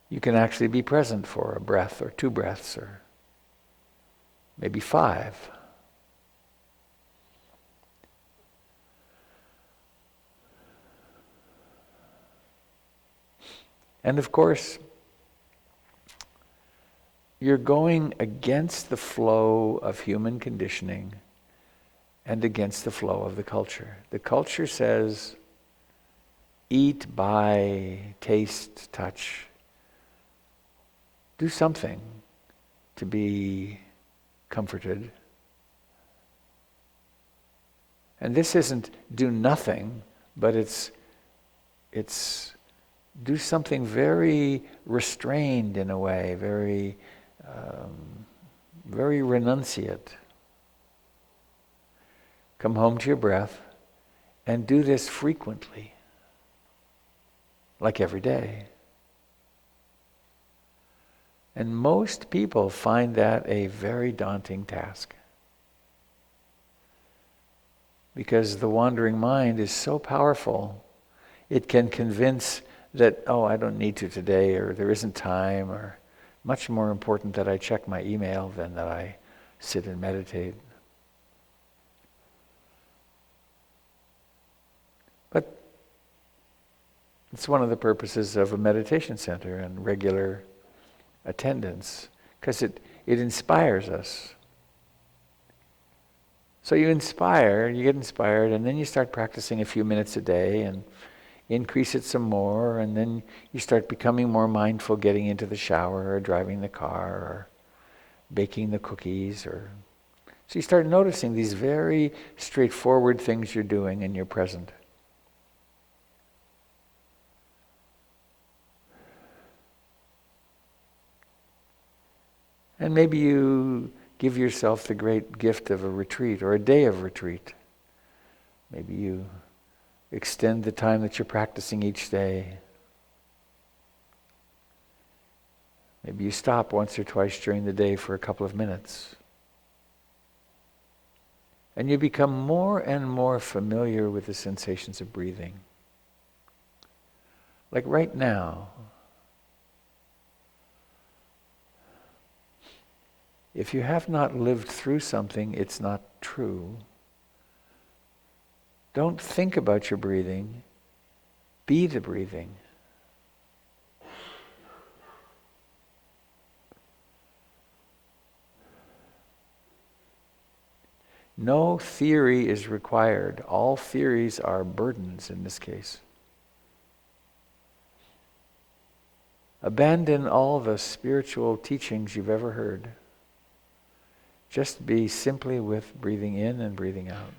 You can actually be present for a breath or 2 breaths or maybe 5. And of course, you're going against the flow of human conditioning and against the flow of the culture. The culture says, eat, buy, taste, touch. Do something to be comforted. And this isn't do nothing, but it's do something very restrained in a way, very renunciate. Come home to your breath and do this frequently, like every day. And most people find that a very daunting task, because the wandering mind is so powerful. It can convince that, oh, I don't need to today, or there isn't time, or much more important that I check my email than that I sit and meditate. But it's one of the purposes of a meditation center and regular attendance, because it inspires us. So you get inspired, and then you start practicing a few minutes a day and increase it some more, and then you start becoming more mindful getting into the shower or driving the car or baking the cookies. So you start noticing these very straightforward things you're doing and you're present. And maybe you give yourself the great gift of a retreat or a day of retreat. Maybe you extend the time that you're practicing each day. Maybe you stop once or twice during the day for a couple of minutes. And you become more and more familiar with the sensations of breathing. Like right now, if you have not lived through something, it's not true. Don't think about your breathing. Be the breathing. No theory is required. All theories are burdens in this case. Abandon all the spiritual teachings you've ever heard. Just be simply with breathing in and breathing out.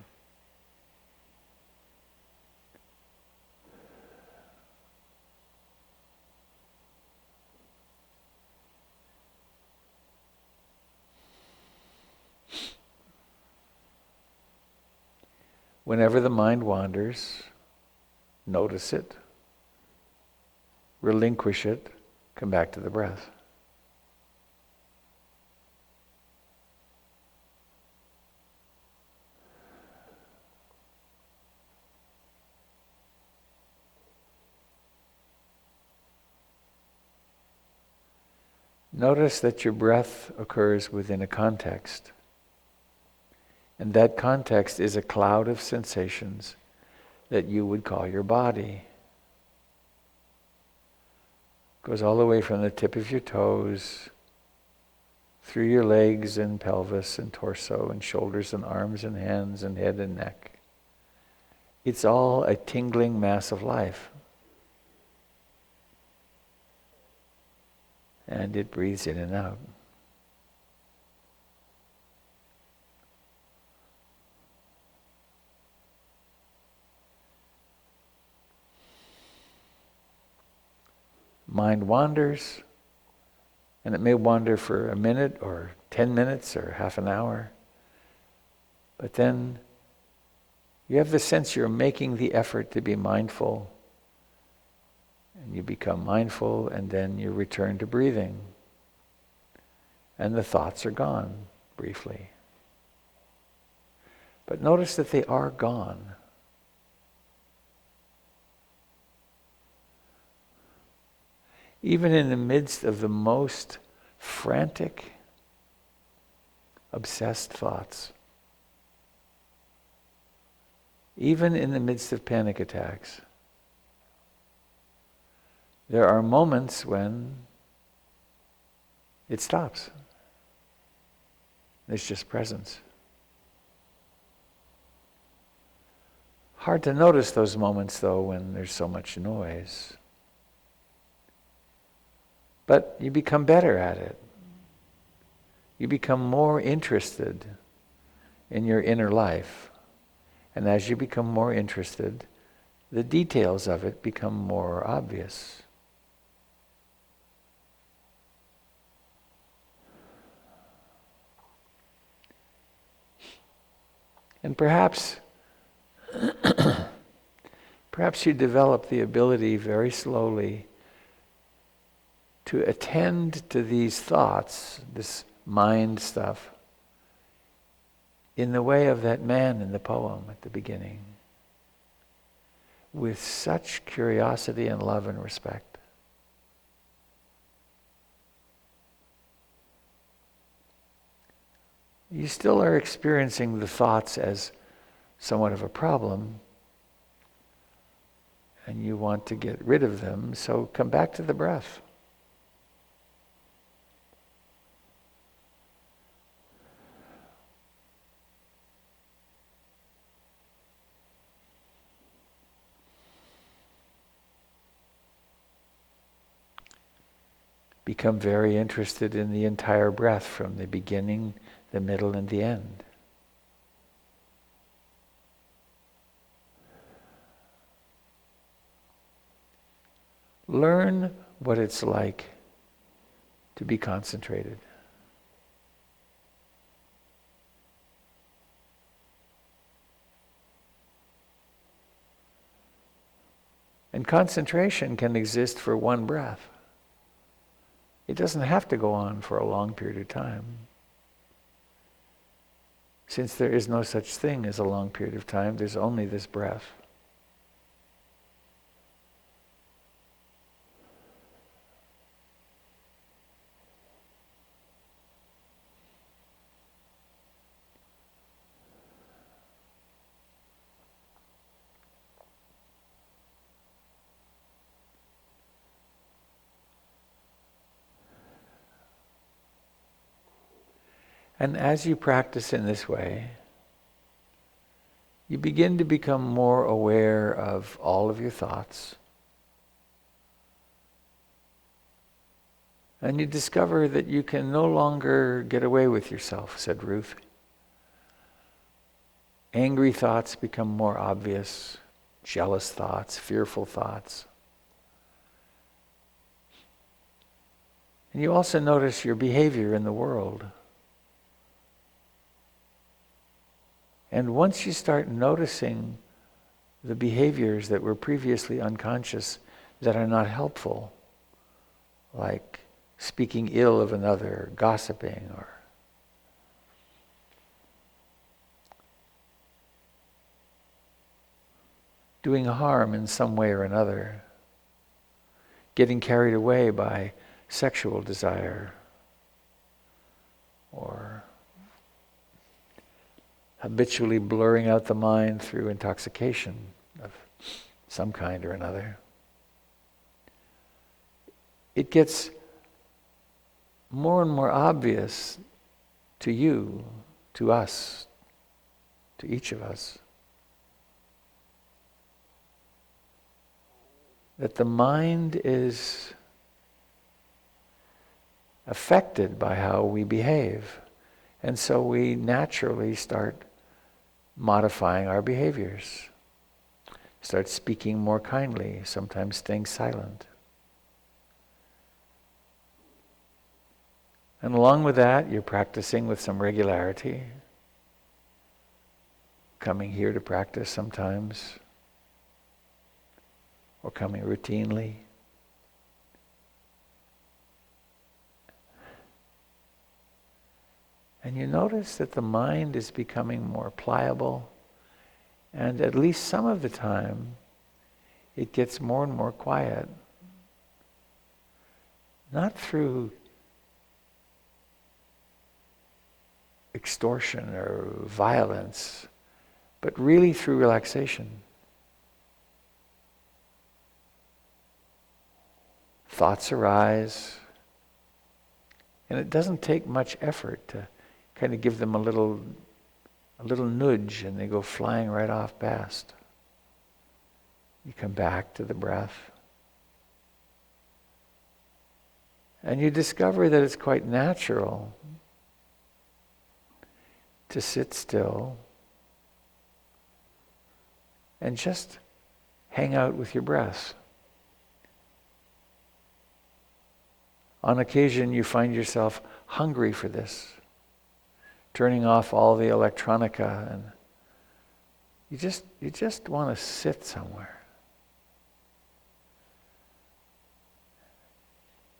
Whenever the mind wanders, notice it, relinquish it, come back to the breath. Notice that your breath occurs within a context. And that context is a cloud of sensations that you would call your body. Goes all the way from the tip of your toes, through your legs and pelvis and torso and shoulders and arms and hands and head and neck. It's all a tingling mass of life. And it breathes in and out. Mind wanders, and it may wander for a minute or 10 minutes or half an hour. But then you have the sense you're making the effort to be mindful. And you become mindful, and then you return to breathing. And the thoughts are gone, briefly. But notice that they are gone. even in the midst of the most frantic, obsessed thoughts, even in the midst of panic attacks, there are moments when it stops. There's just presence. Hard to notice those moments, though, when there's so much noise. But you become better at it. You become more interested in your inner life. And as you become more interested, the details of it become more obvious. And perhaps you develop the ability very slowly to attend to these thoughts, this mind stuff, in the way of that man in the poem at the beginning, with such curiosity and love and respect. You still are experiencing the thoughts as somewhat of a problem, and you want to get rid of them, so come back to the breath. Become very interested in the entire breath from the beginning, the middle, and the end. Learn what it's like to be concentrated. And concentration can exist for one breath. It doesn't have to go on for a long period of time. Since there is no such thing as a long period of time, there's only this breath. And as you practice in this way, you begin to become more aware of all of your thoughts. And you discover that you can no longer get away with yourself, said Ruth. Angry thoughts become more obvious, jealous thoughts, fearful thoughts. And you also notice your behavior in the world. And once you start noticing the behaviors that were previously unconscious that are not helpful, like speaking ill of another, gossiping, or doing harm in some way or another, getting carried away by sexual desire, or habitually blurring out the mind through intoxication of some kind or another. It gets more and more obvious to you, to us, to each of us, that the mind is affected by how we behave. And so we naturally start modifying our behaviors. Start speaking more kindly, sometimes staying silent. And along with that, you're practicing with some regularity. Coming here to practice sometimes, or coming routinely. And you notice that the mind is becoming more pliable, and at least some of the time, it gets more and more quiet. not through extortion or violence, but really through relaxation. Thoughts arise, and it doesn't take much effort to kind of give them a little nudge, and they go flying right off past. You come back to the breath, and you discover that it's quite natural to sit still and just hang out with your breath. On occasion, you find yourself hungry for this, turning off all the electronica, and you just want to sit somewhere.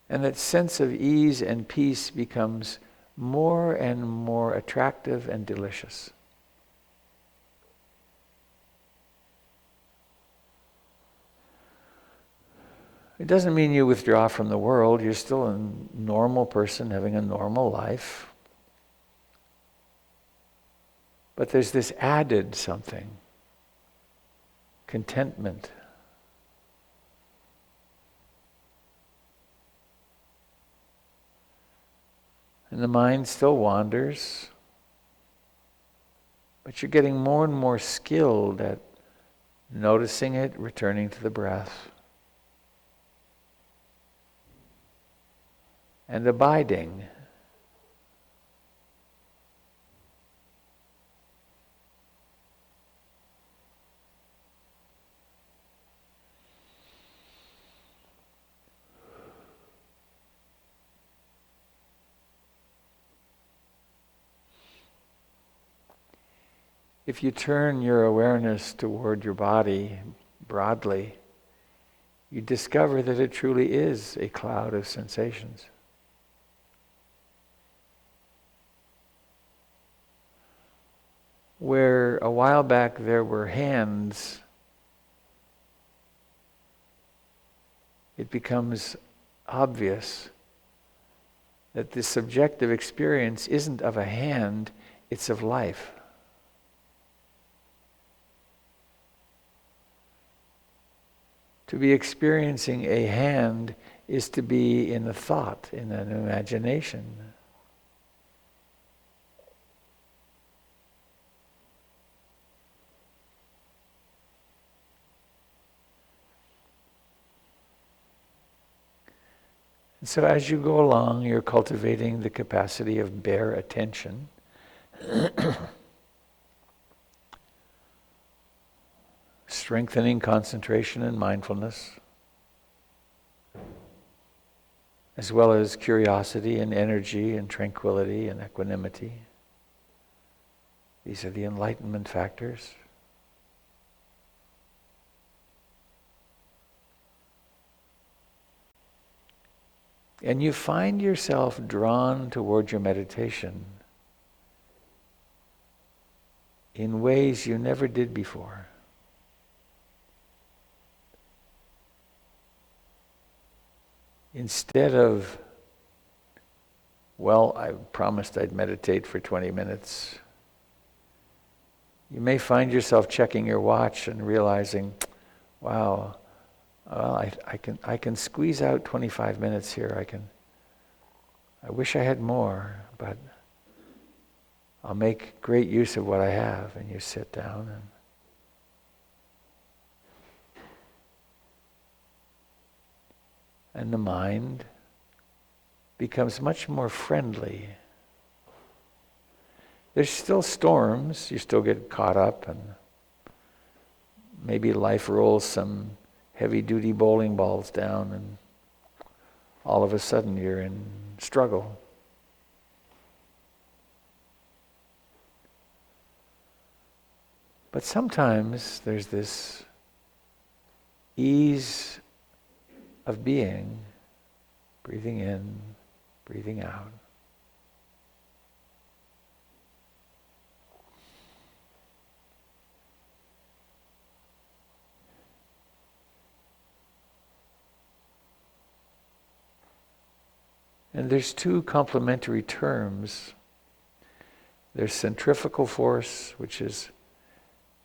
And that sense of ease and peace becomes more and more attractive and delicious. It doesn't mean you withdraw from the world. You're still a normal person having a normal life. But there's this added something, contentment. And the mind still wanders, but you're getting more and more skilled at noticing it, returning to the breath, and abiding. If you turn your awareness toward your body broadly, you discover that it truly is a cloud of sensations. Where a while back there were hands, it becomes obvious that the subjective experience isn't of a hand, it's of life. To be experiencing a hand is to be in a thought, in an imagination. And so as you go along, you're cultivating the capacity of bare attention. Strengthening concentration and mindfulness, as well as curiosity and energy and tranquility and equanimity. These are the enlightenment factors. And you find yourself drawn toward your meditation in ways you never did before. Instead of, well, I promised I'd meditate for 20 minutes, you may find yourself checking your watch and realizing, wow, well, I can squeeze out 25 minutes here. I wish I had more, but I'll make great use of what I have. And you sit down and the mind becomes much more friendly. There's still storms, you still get caught up, and maybe life rolls some heavy-duty bowling balls down, and all of a sudden you're in struggle. But sometimes there's this ease of being, breathing in, breathing out. And there's two complementary terms. There's centrifugal force, which is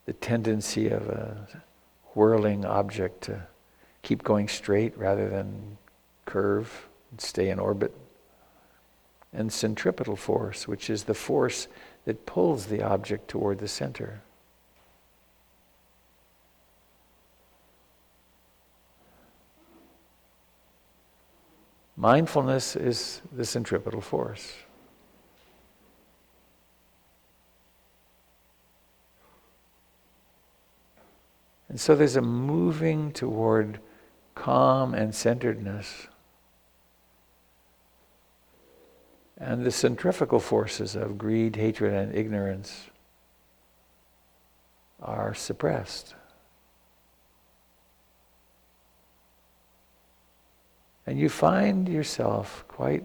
the tendency of a whirling object to keep going straight rather than curve and stay in orbit. And centripetal force, which is the force that pulls the object toward the center. Mindfulness is the centripetal force. And so there's a moving toward calm and centeredness. And the centrifugal forces of greed, hatred, and ignorance are suppressed. And you find yourself quite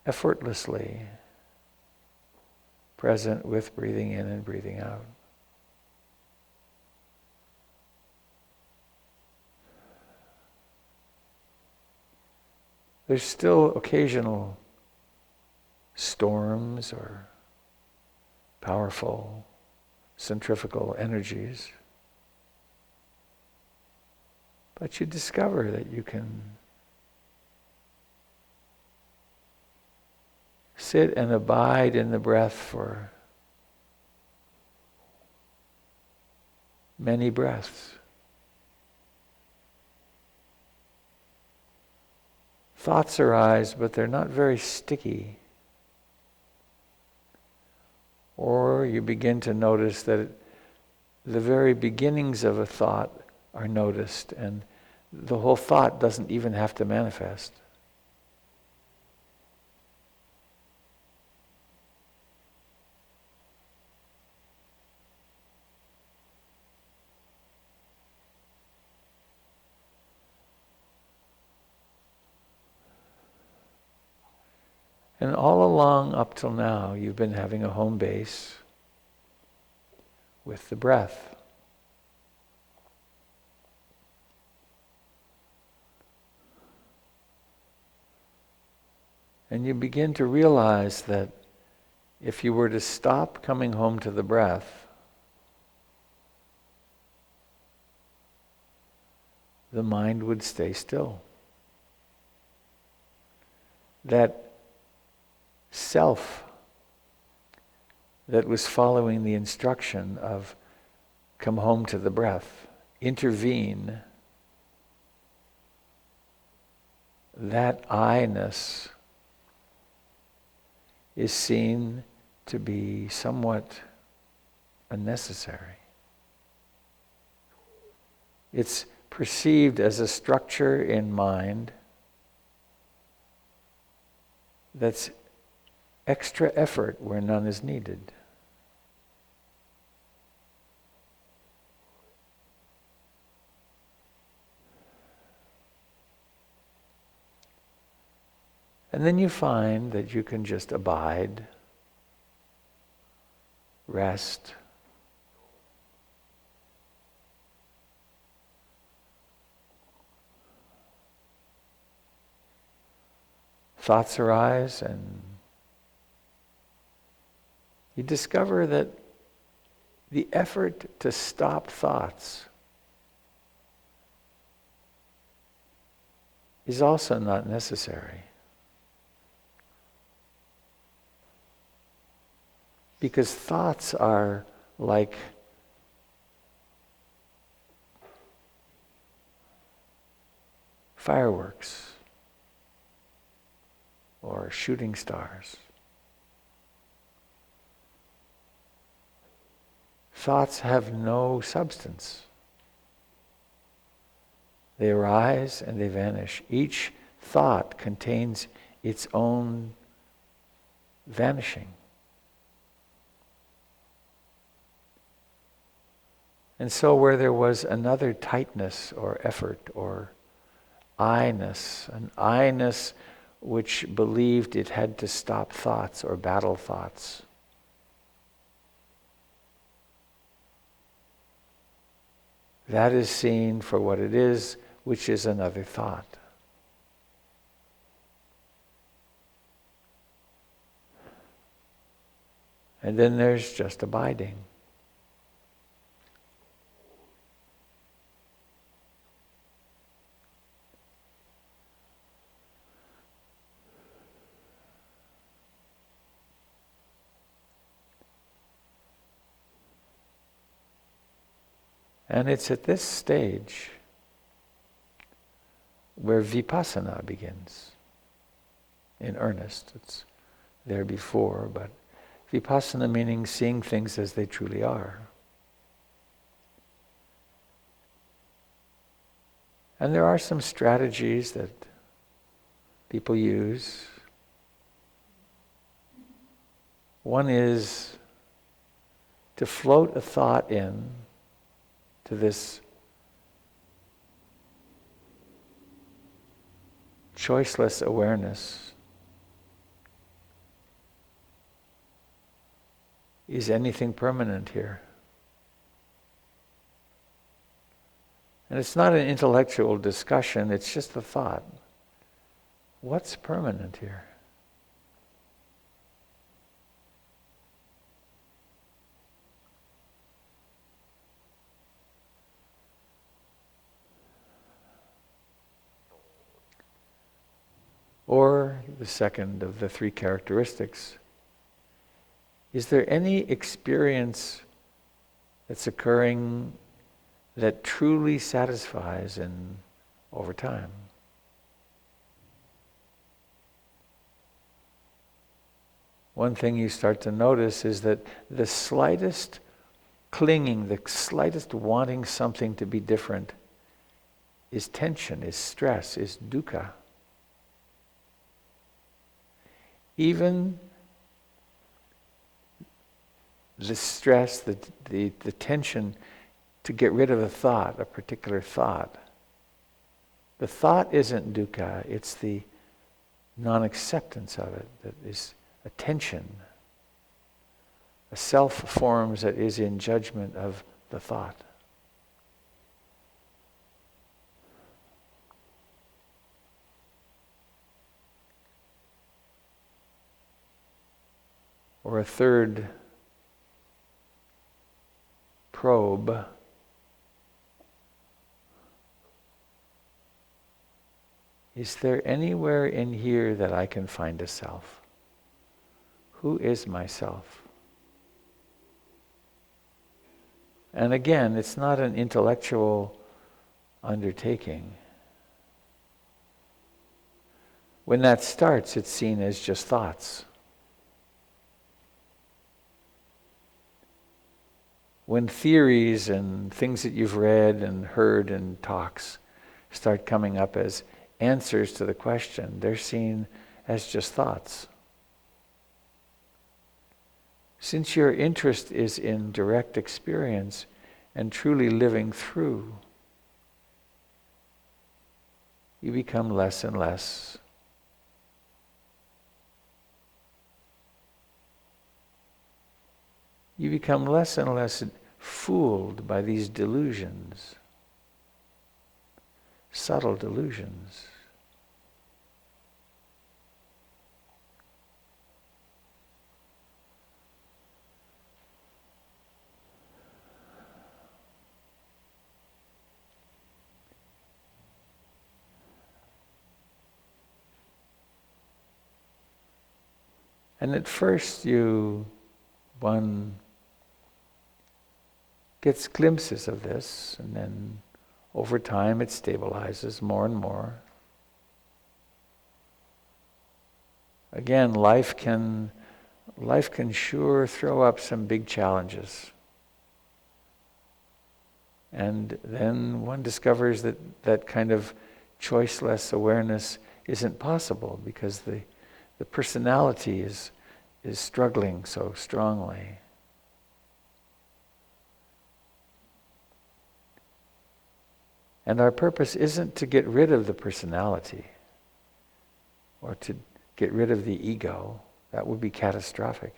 effortlessly present with breathing in and breathing out. There's still occasional storms or powerful centrifugal energies. But you discover that you can sit and abide in the breath for many breaths. Thoughts arise, but they're not very sticky. Or you begin to notice that the very beginnings of a thought are noticed, and the whole thought doesn't even have to manifest. And all along up till now, you've been having a home base with the breath. And you begin to realize that if you were to stop coming home to the breath, the mind would stay still. That self that was following the instruction of come home to the breath, intervene, that I-ness is seen to be somewhat unnecessary. It's perceived as a structure in mind that's extra effort where none is needed. And then you find that you can just abide, rest, thoughts arise, and you discover that the effort to stop thoughts is also not necessary. Because thoughts are like fireworks or shooting stars. Thoughts have no substance. They arise and they vanish. Each thought contains its own vanishing. And so where there was another tightness or effort or I-ness, an I-ness which believed it had to stop thoughts or battle thoughts, that is seen for what it is, which is another thought. And then there's just abiding. And it's at this stage where vipassana begins. In earnest, it's there before, but vipassana meaning seeing things as they truly are. And there are some strategies that people use. One is to float a thought in to this choiceless awareness. Is anything permanent here? And it's not an intellectual discussion, it's just a thought. What's permanent here? Or the second of the three characteristics, is there any experience that's occurring that truly satisfies over time? One thing you start to notice is that the slightest clinging, the slightest wanting something to be different is tension, is stress, is dukkha. Even the stress, the tension to get rid of a thought, a particular thought. The thought isn't dukkha, it's the non-acceptance of it that is a tension. A self forms that is in judgment of the thought. Or a third probe, is there anywhere in here that I can find a self? Who is myself? And again, it's not an intellectual undertaking. When that starts, it's seen as just thoughts. When theories and things that you've read and heard in talks start coming up as answers to the question, they're seen as just thoughts. Since your interest is in direct experience and truly living through, you become less and less you become less and less fooled by these delusions, subtle delusions. And at first one gets glimpses of this, and then over time it stabilizes more and more. Again, life can sure throw up some big challenges. And then one discovers that kind of choiceless awareness isn't possible because the personality is struggling so strongly. And our purpose isn't to get rid of the personality or to get rid of the ego. That would be catastrophic.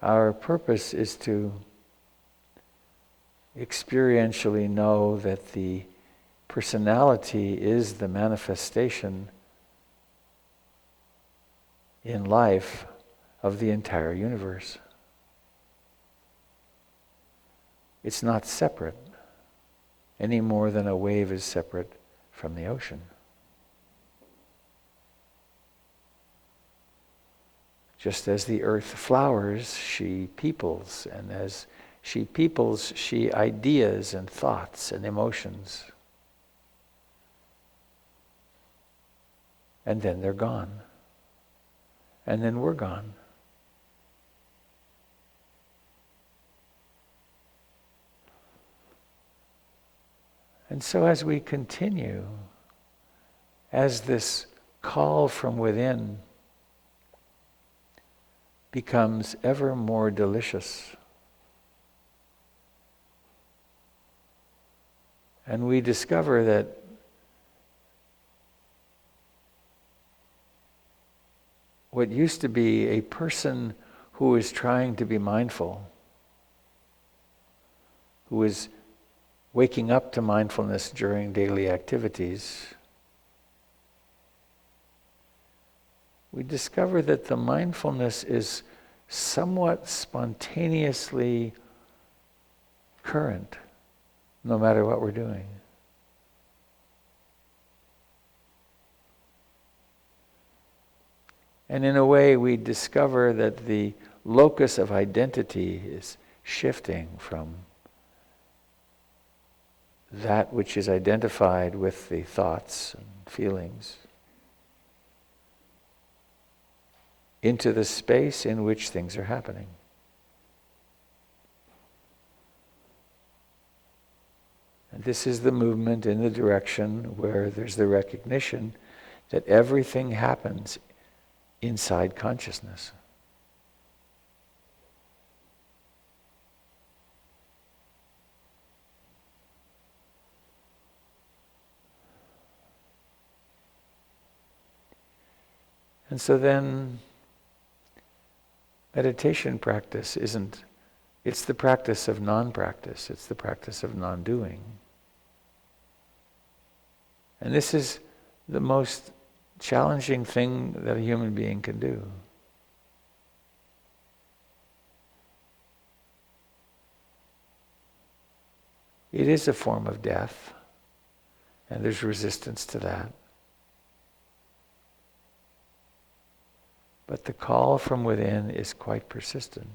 Our purpose is to experientially know that the personality is the manifestation in life of the entire universe. It's not separate any more than a wave is separate from the ocean. Just as the earth flowers, she peoples, and as she peoples, she ideas and thoughts and emotions. And then they're gone. And then we're gone. And so as we continue, as this call from within becomes ever more delicious, and we discover that what used to be a person who is trying to be mindful, who is waking up to mindfulness during daily activities, we discover that the mindfulness is somewhat spontaneously current, no matter what we're doing. And in a way, we discover that the locus of identity is shifting from that which is identified with the thoughts and feelings into the space in which things are happening. And this is the movement in the direction where there's the recognition that everything happens inside consciousness. And so then meditation practice it's the practice of non-practice, it's the practice of non-doing. And this is the most challenging thing that a human being can do. It is a form of death, and there's resistance to that. But the call from within is quite persistent.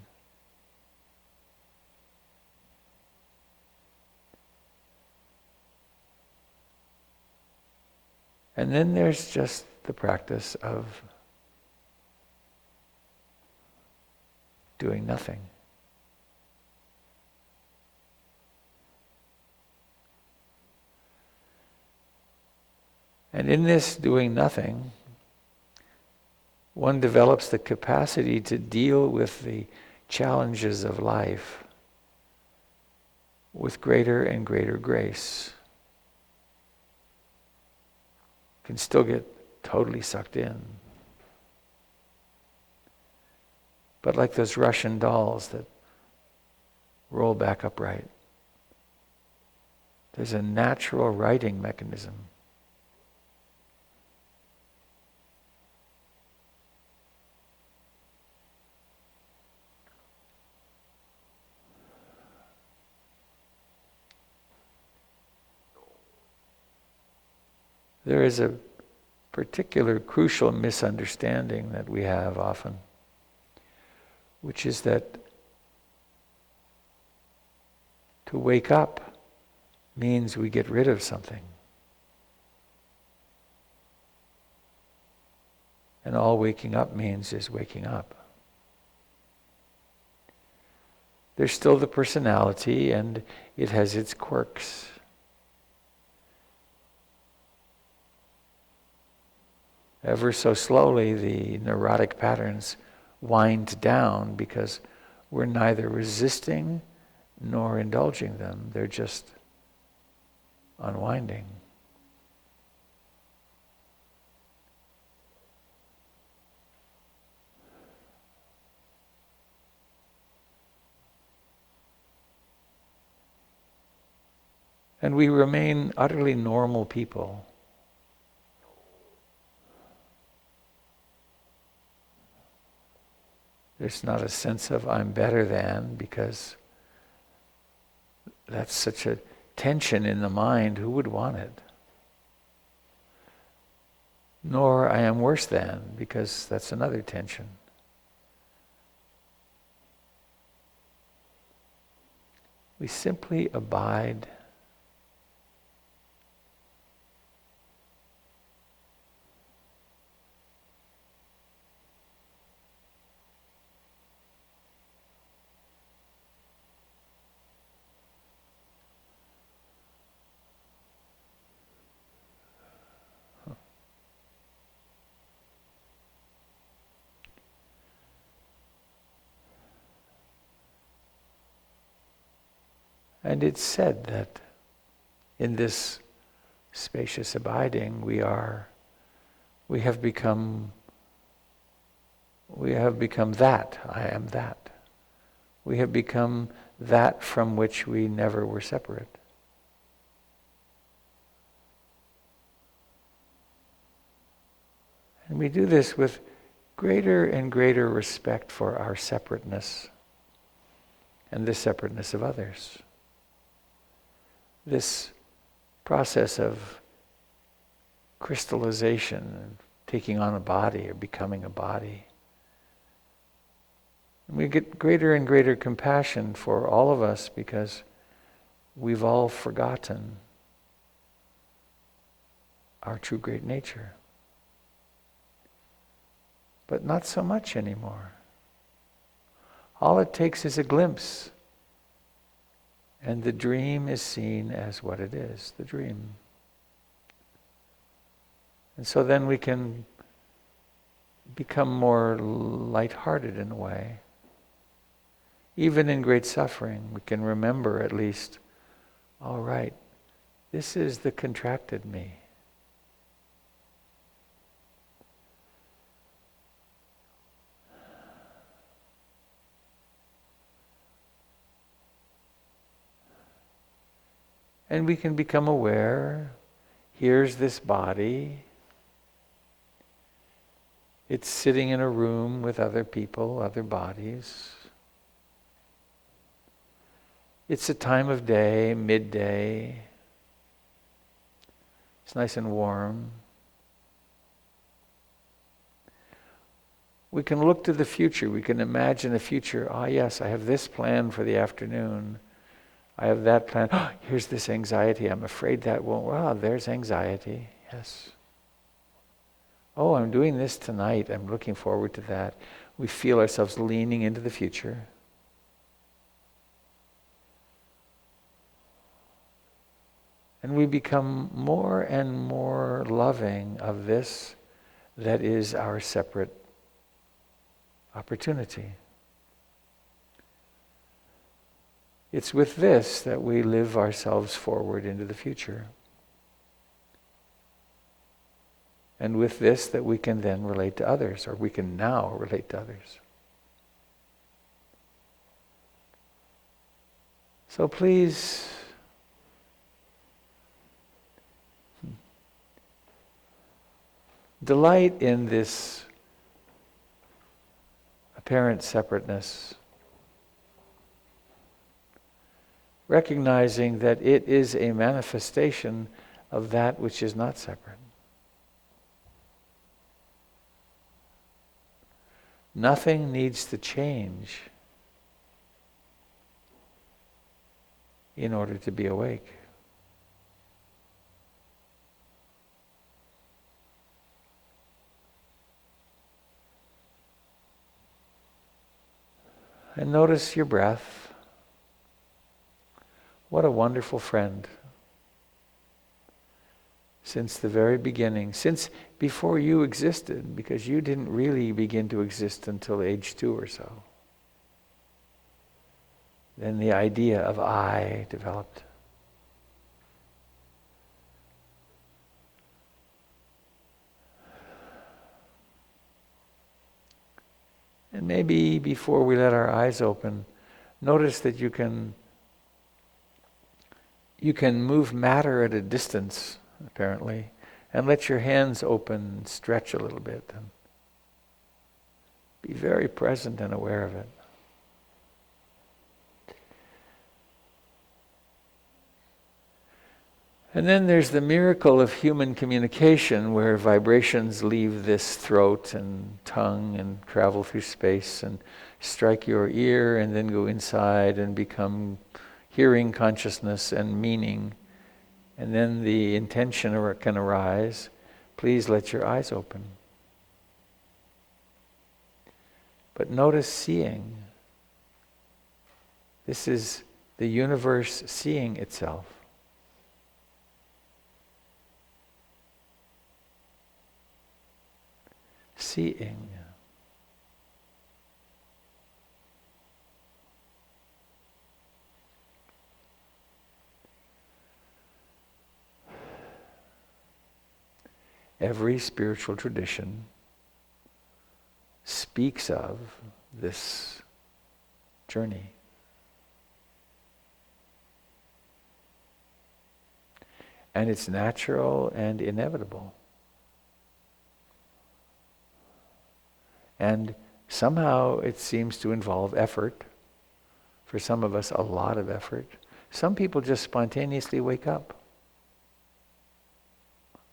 And then there's just the practice of doing nothing. And in this doing nothing, one develops the capacity to deal with the challenges of life with greater and greater grace. Can still get totally sucked in. But like those Russian dolls that roll back upright, there's a natural righting mechanism. There is a particular crucial misunderstanding that we have often, which is that to wake up means we get rid of something. And all waking up means is waking up. There's still the personality, and it has its quirks. Ever so slowly, the neurotic patterns wind down because we're neither resisting nor indulging them. They're just unwinding. And we remain utterly normal people. There's not a sense of I'm better than, because that's such a tension in the mind. Who would want it? Nor I am worse than, because that's another tension. We simply abide. And it's said that in this spacious abiding we have become that. I am that. We have become that from which we never were separate. And we do this with greater and greater respect for our separateness and the separateness of others. This process of crystallization, and taking on a body or becoming a body. And we get greater and greater compassion for all of us because we've all forgotten our true great nature. But not so much anymore. All it takes is a glimpse, and the dream is seen as what it is, the dream. And so then we can become more lighthearted in a way. Even in great suffering, we can remember at least, all right, this is the contracted me. And we can become aware, here's this body. It's sitting in a room with other people, other bodies. It's a time of day, midday. It's nice and warm. We can look to the future. We can imagine a future. Ah, yes, I have this plan for the afternoon. I have that plan. Oh, here's this anxiety. I'm afraid that won't. Well, there's anxiety. Yes. Oh, I'm doing this tonight. I'm looking forward to that. We feel ourselves leaning into the future. And we become more and more loving of this that is our separate opportunity. It's with this that we live ourselves forward into the future. And with this that we can then relate to others, or we can now relate to others. So please, delight in this apparent separateness, recognizing that it is a manifestation of that which is not separate. Nothing needs to change in order to be awake. And notice your breath. What a wonderful friend. Since the very beginning, since before you existed, because you didn't really begin to exist until age 2 or so. Then the idea of I developed. And maybe before we let our eyes open, notice that you can move matter at a distance, apparently, and let your hands open and stretch a little bit. Be very present and aware of it. And then there's the miracle of human communication, where vibrations leave this throat and tongue and travel through space and strike your ear and then go inside and become hearing consciousness and meaning. And then the intention can arise. Please let your eyes open. But notice seeing. This is the universe seeing itself. Seeing. Every spiritual tradition speaks of this journey. And it's natural and inevitable. And somehow it seems to involve effort. For some of us, a lot of effort. Some people just spontaneously wake up.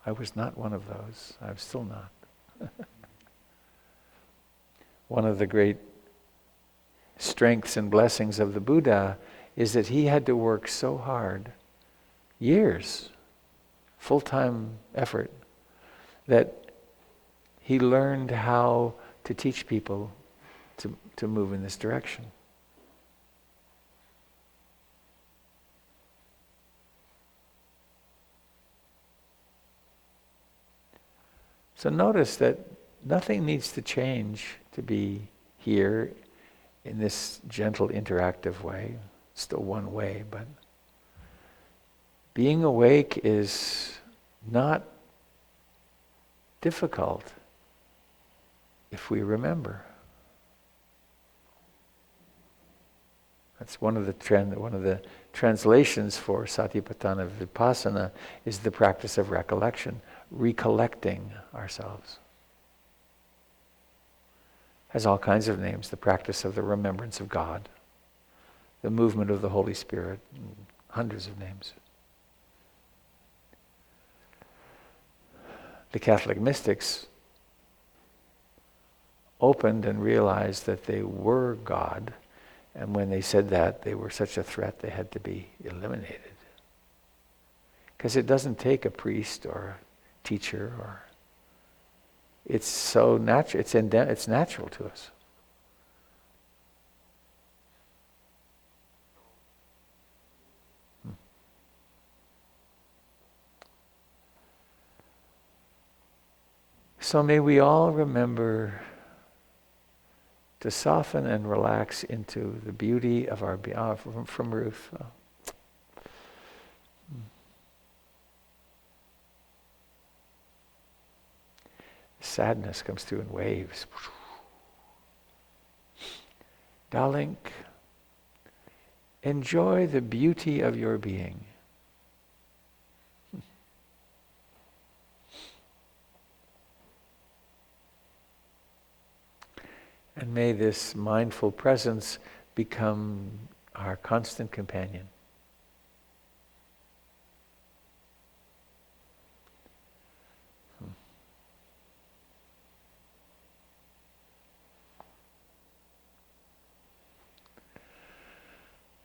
I was not one of those. I'm still not. One of the great strengths and blessings of the Buddha is that he had to work so hard, years, full-time effort, that he learned how to teach people to move in this direction. So notice that nothing needs to change to be here in this gentle, interactive way. Still one way, but being awake is not difficult if we remember. That's one of the translations for Satipatthana Vipassana is the practice of recollection, recollecting ourselves. Has all kinds of names, the practice of the remembrance of God, the movement of the Holy Spirit, hundreds of names. The Catholic mystics opened and realized that they were God, and when they said that, they were such a threat they had to be eliminated. Because it doesn't take a priest or a teacher, or it's so natural. It's natural to us. So may we all remember to soften and relax into the beauty of our being. From Ruth. Sadness comes through in waves. Darling, enjoy the beauty of your being. And may this mindful presence become our constant companion.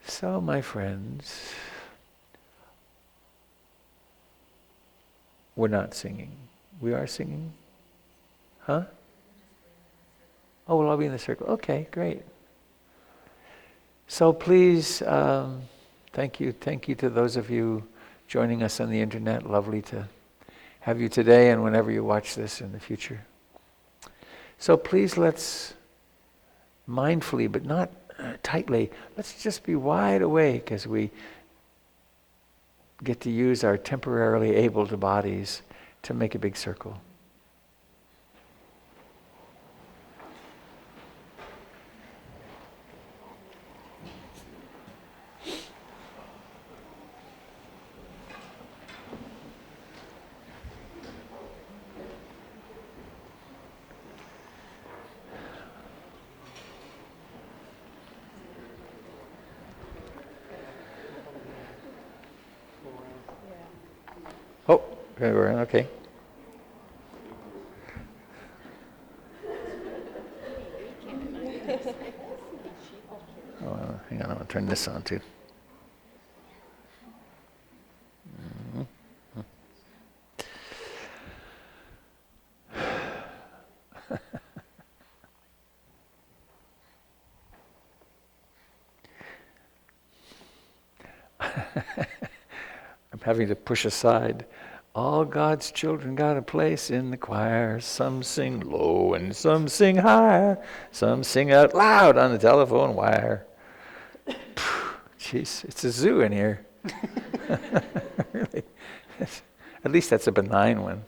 So, my friends, we're not singing. We are singing? Huh? Oh, we'll all be in the circle. Okay, great. So please, thank you to those of you joining us on the internet. Lovely to have you today and whenever you watch this in the future. So please let's mindfully, but not tightly, let's just be wide awake as we get to use our temporarily abled bodies to make a big circle. Okay. Oh, hang on, I'm going to turn this on too. I'm having to push aside. All God's children got a place in the choir. Some sing low and some sing high. Some sing out loud on the telephone wire. Jeez, it's a zoo in here. Really. At least that's a benign one.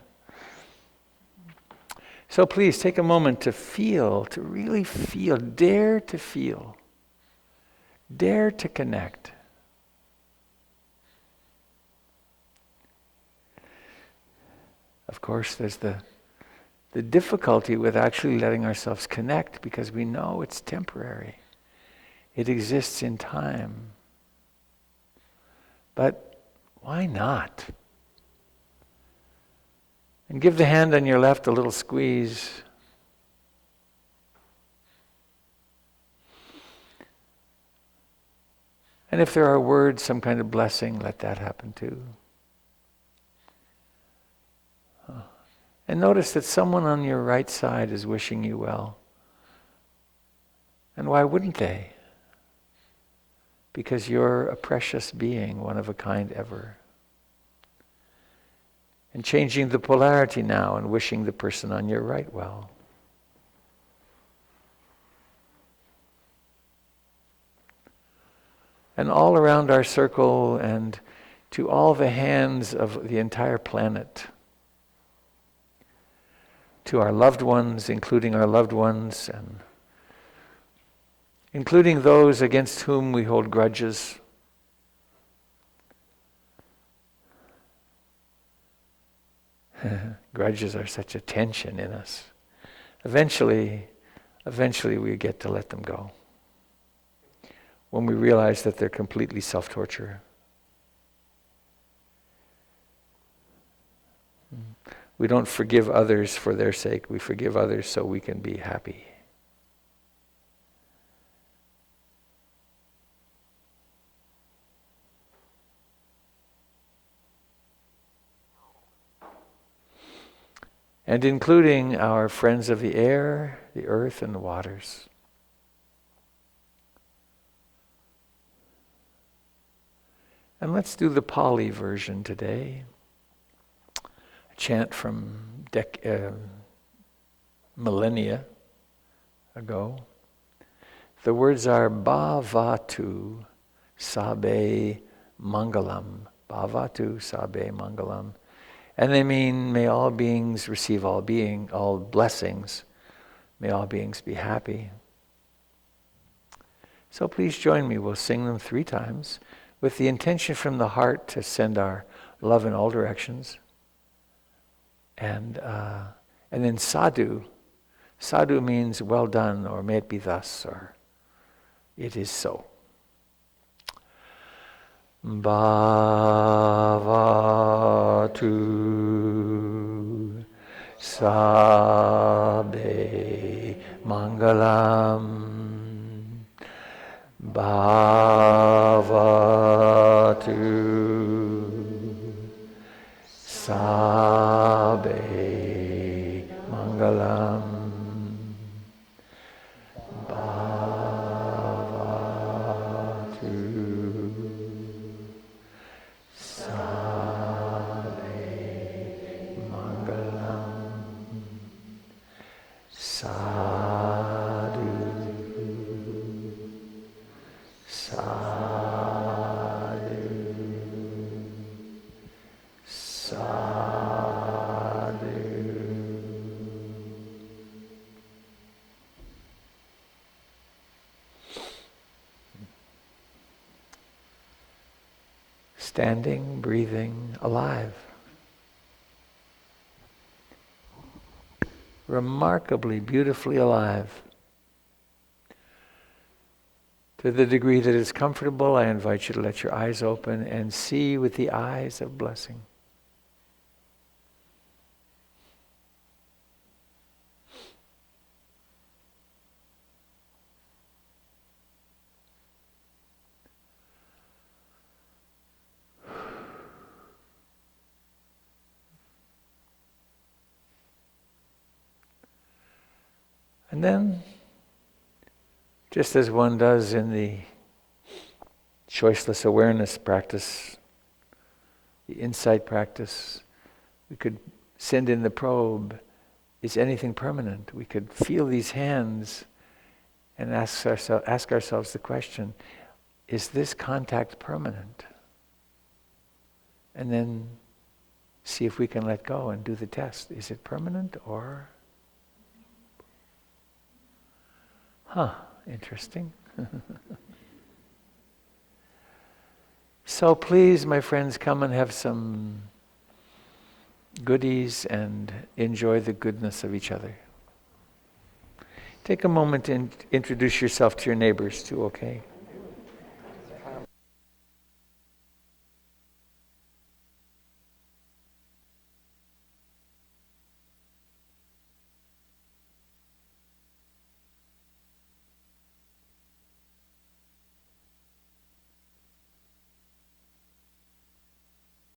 So please take a moment to feel, to really feel, dare to feel, dare to connect. Of course, there's the difficulty with actually letting ourselves connect because we know it's temporary. It exists in time. But why not? And give the hand on your left a little squeeze. And if there are words, some kind of blessing, let that happen too. And notice that someone on your right side is wishing you well. And why wouldn't they? Because you're a precious being, one of a kind ever. And changing the polarity now and wishing the person on your right well. And all around our circle and to all the hands of the entire planet, to our loved ones, including our loved ones, and including those against whom we hold grudges. Grudges are such a tension in us. Eventually we get to let them go. When we realize that they're completely self-torture. We don't forgive others for their sake. We forgive others so we can be happy. And including our friends of the air, the earth, and the waters. And let's do the Pali version today. A chant from millennia ago. The words are Bhavatu Sabe Mangalam. Bhavatu Sabe Mangalam. And they mean, may all beings receive all blessings. May all beings be happy. So please join me. We'll sing them 3 times with the intention from the heart to send our love in all directions. And then sadhu. Sadhu means well done, or may it be thus, or it is so. Bhavatu Sabe Mangalam. Bhavatu Sabe Mangalam. Standing, breathing, alive. Remarkably, beautifully alive. To the degree that it's comfortable, I invite you to let your eyes open and see with the eyes of blessing. And then, just as one does in the choiceless awareness practice, the insight practice, we could send in the probe, is anything permanent? We could feel these hands and ask ourselves the question, is this contact permanent? And then see if we can let go and do the test. Is it permanent or? Interesting. So please, my friends, come and have some goodies and enjoy the goodness of each other. Take a moment and introduce yourself to your neighbors too, okay?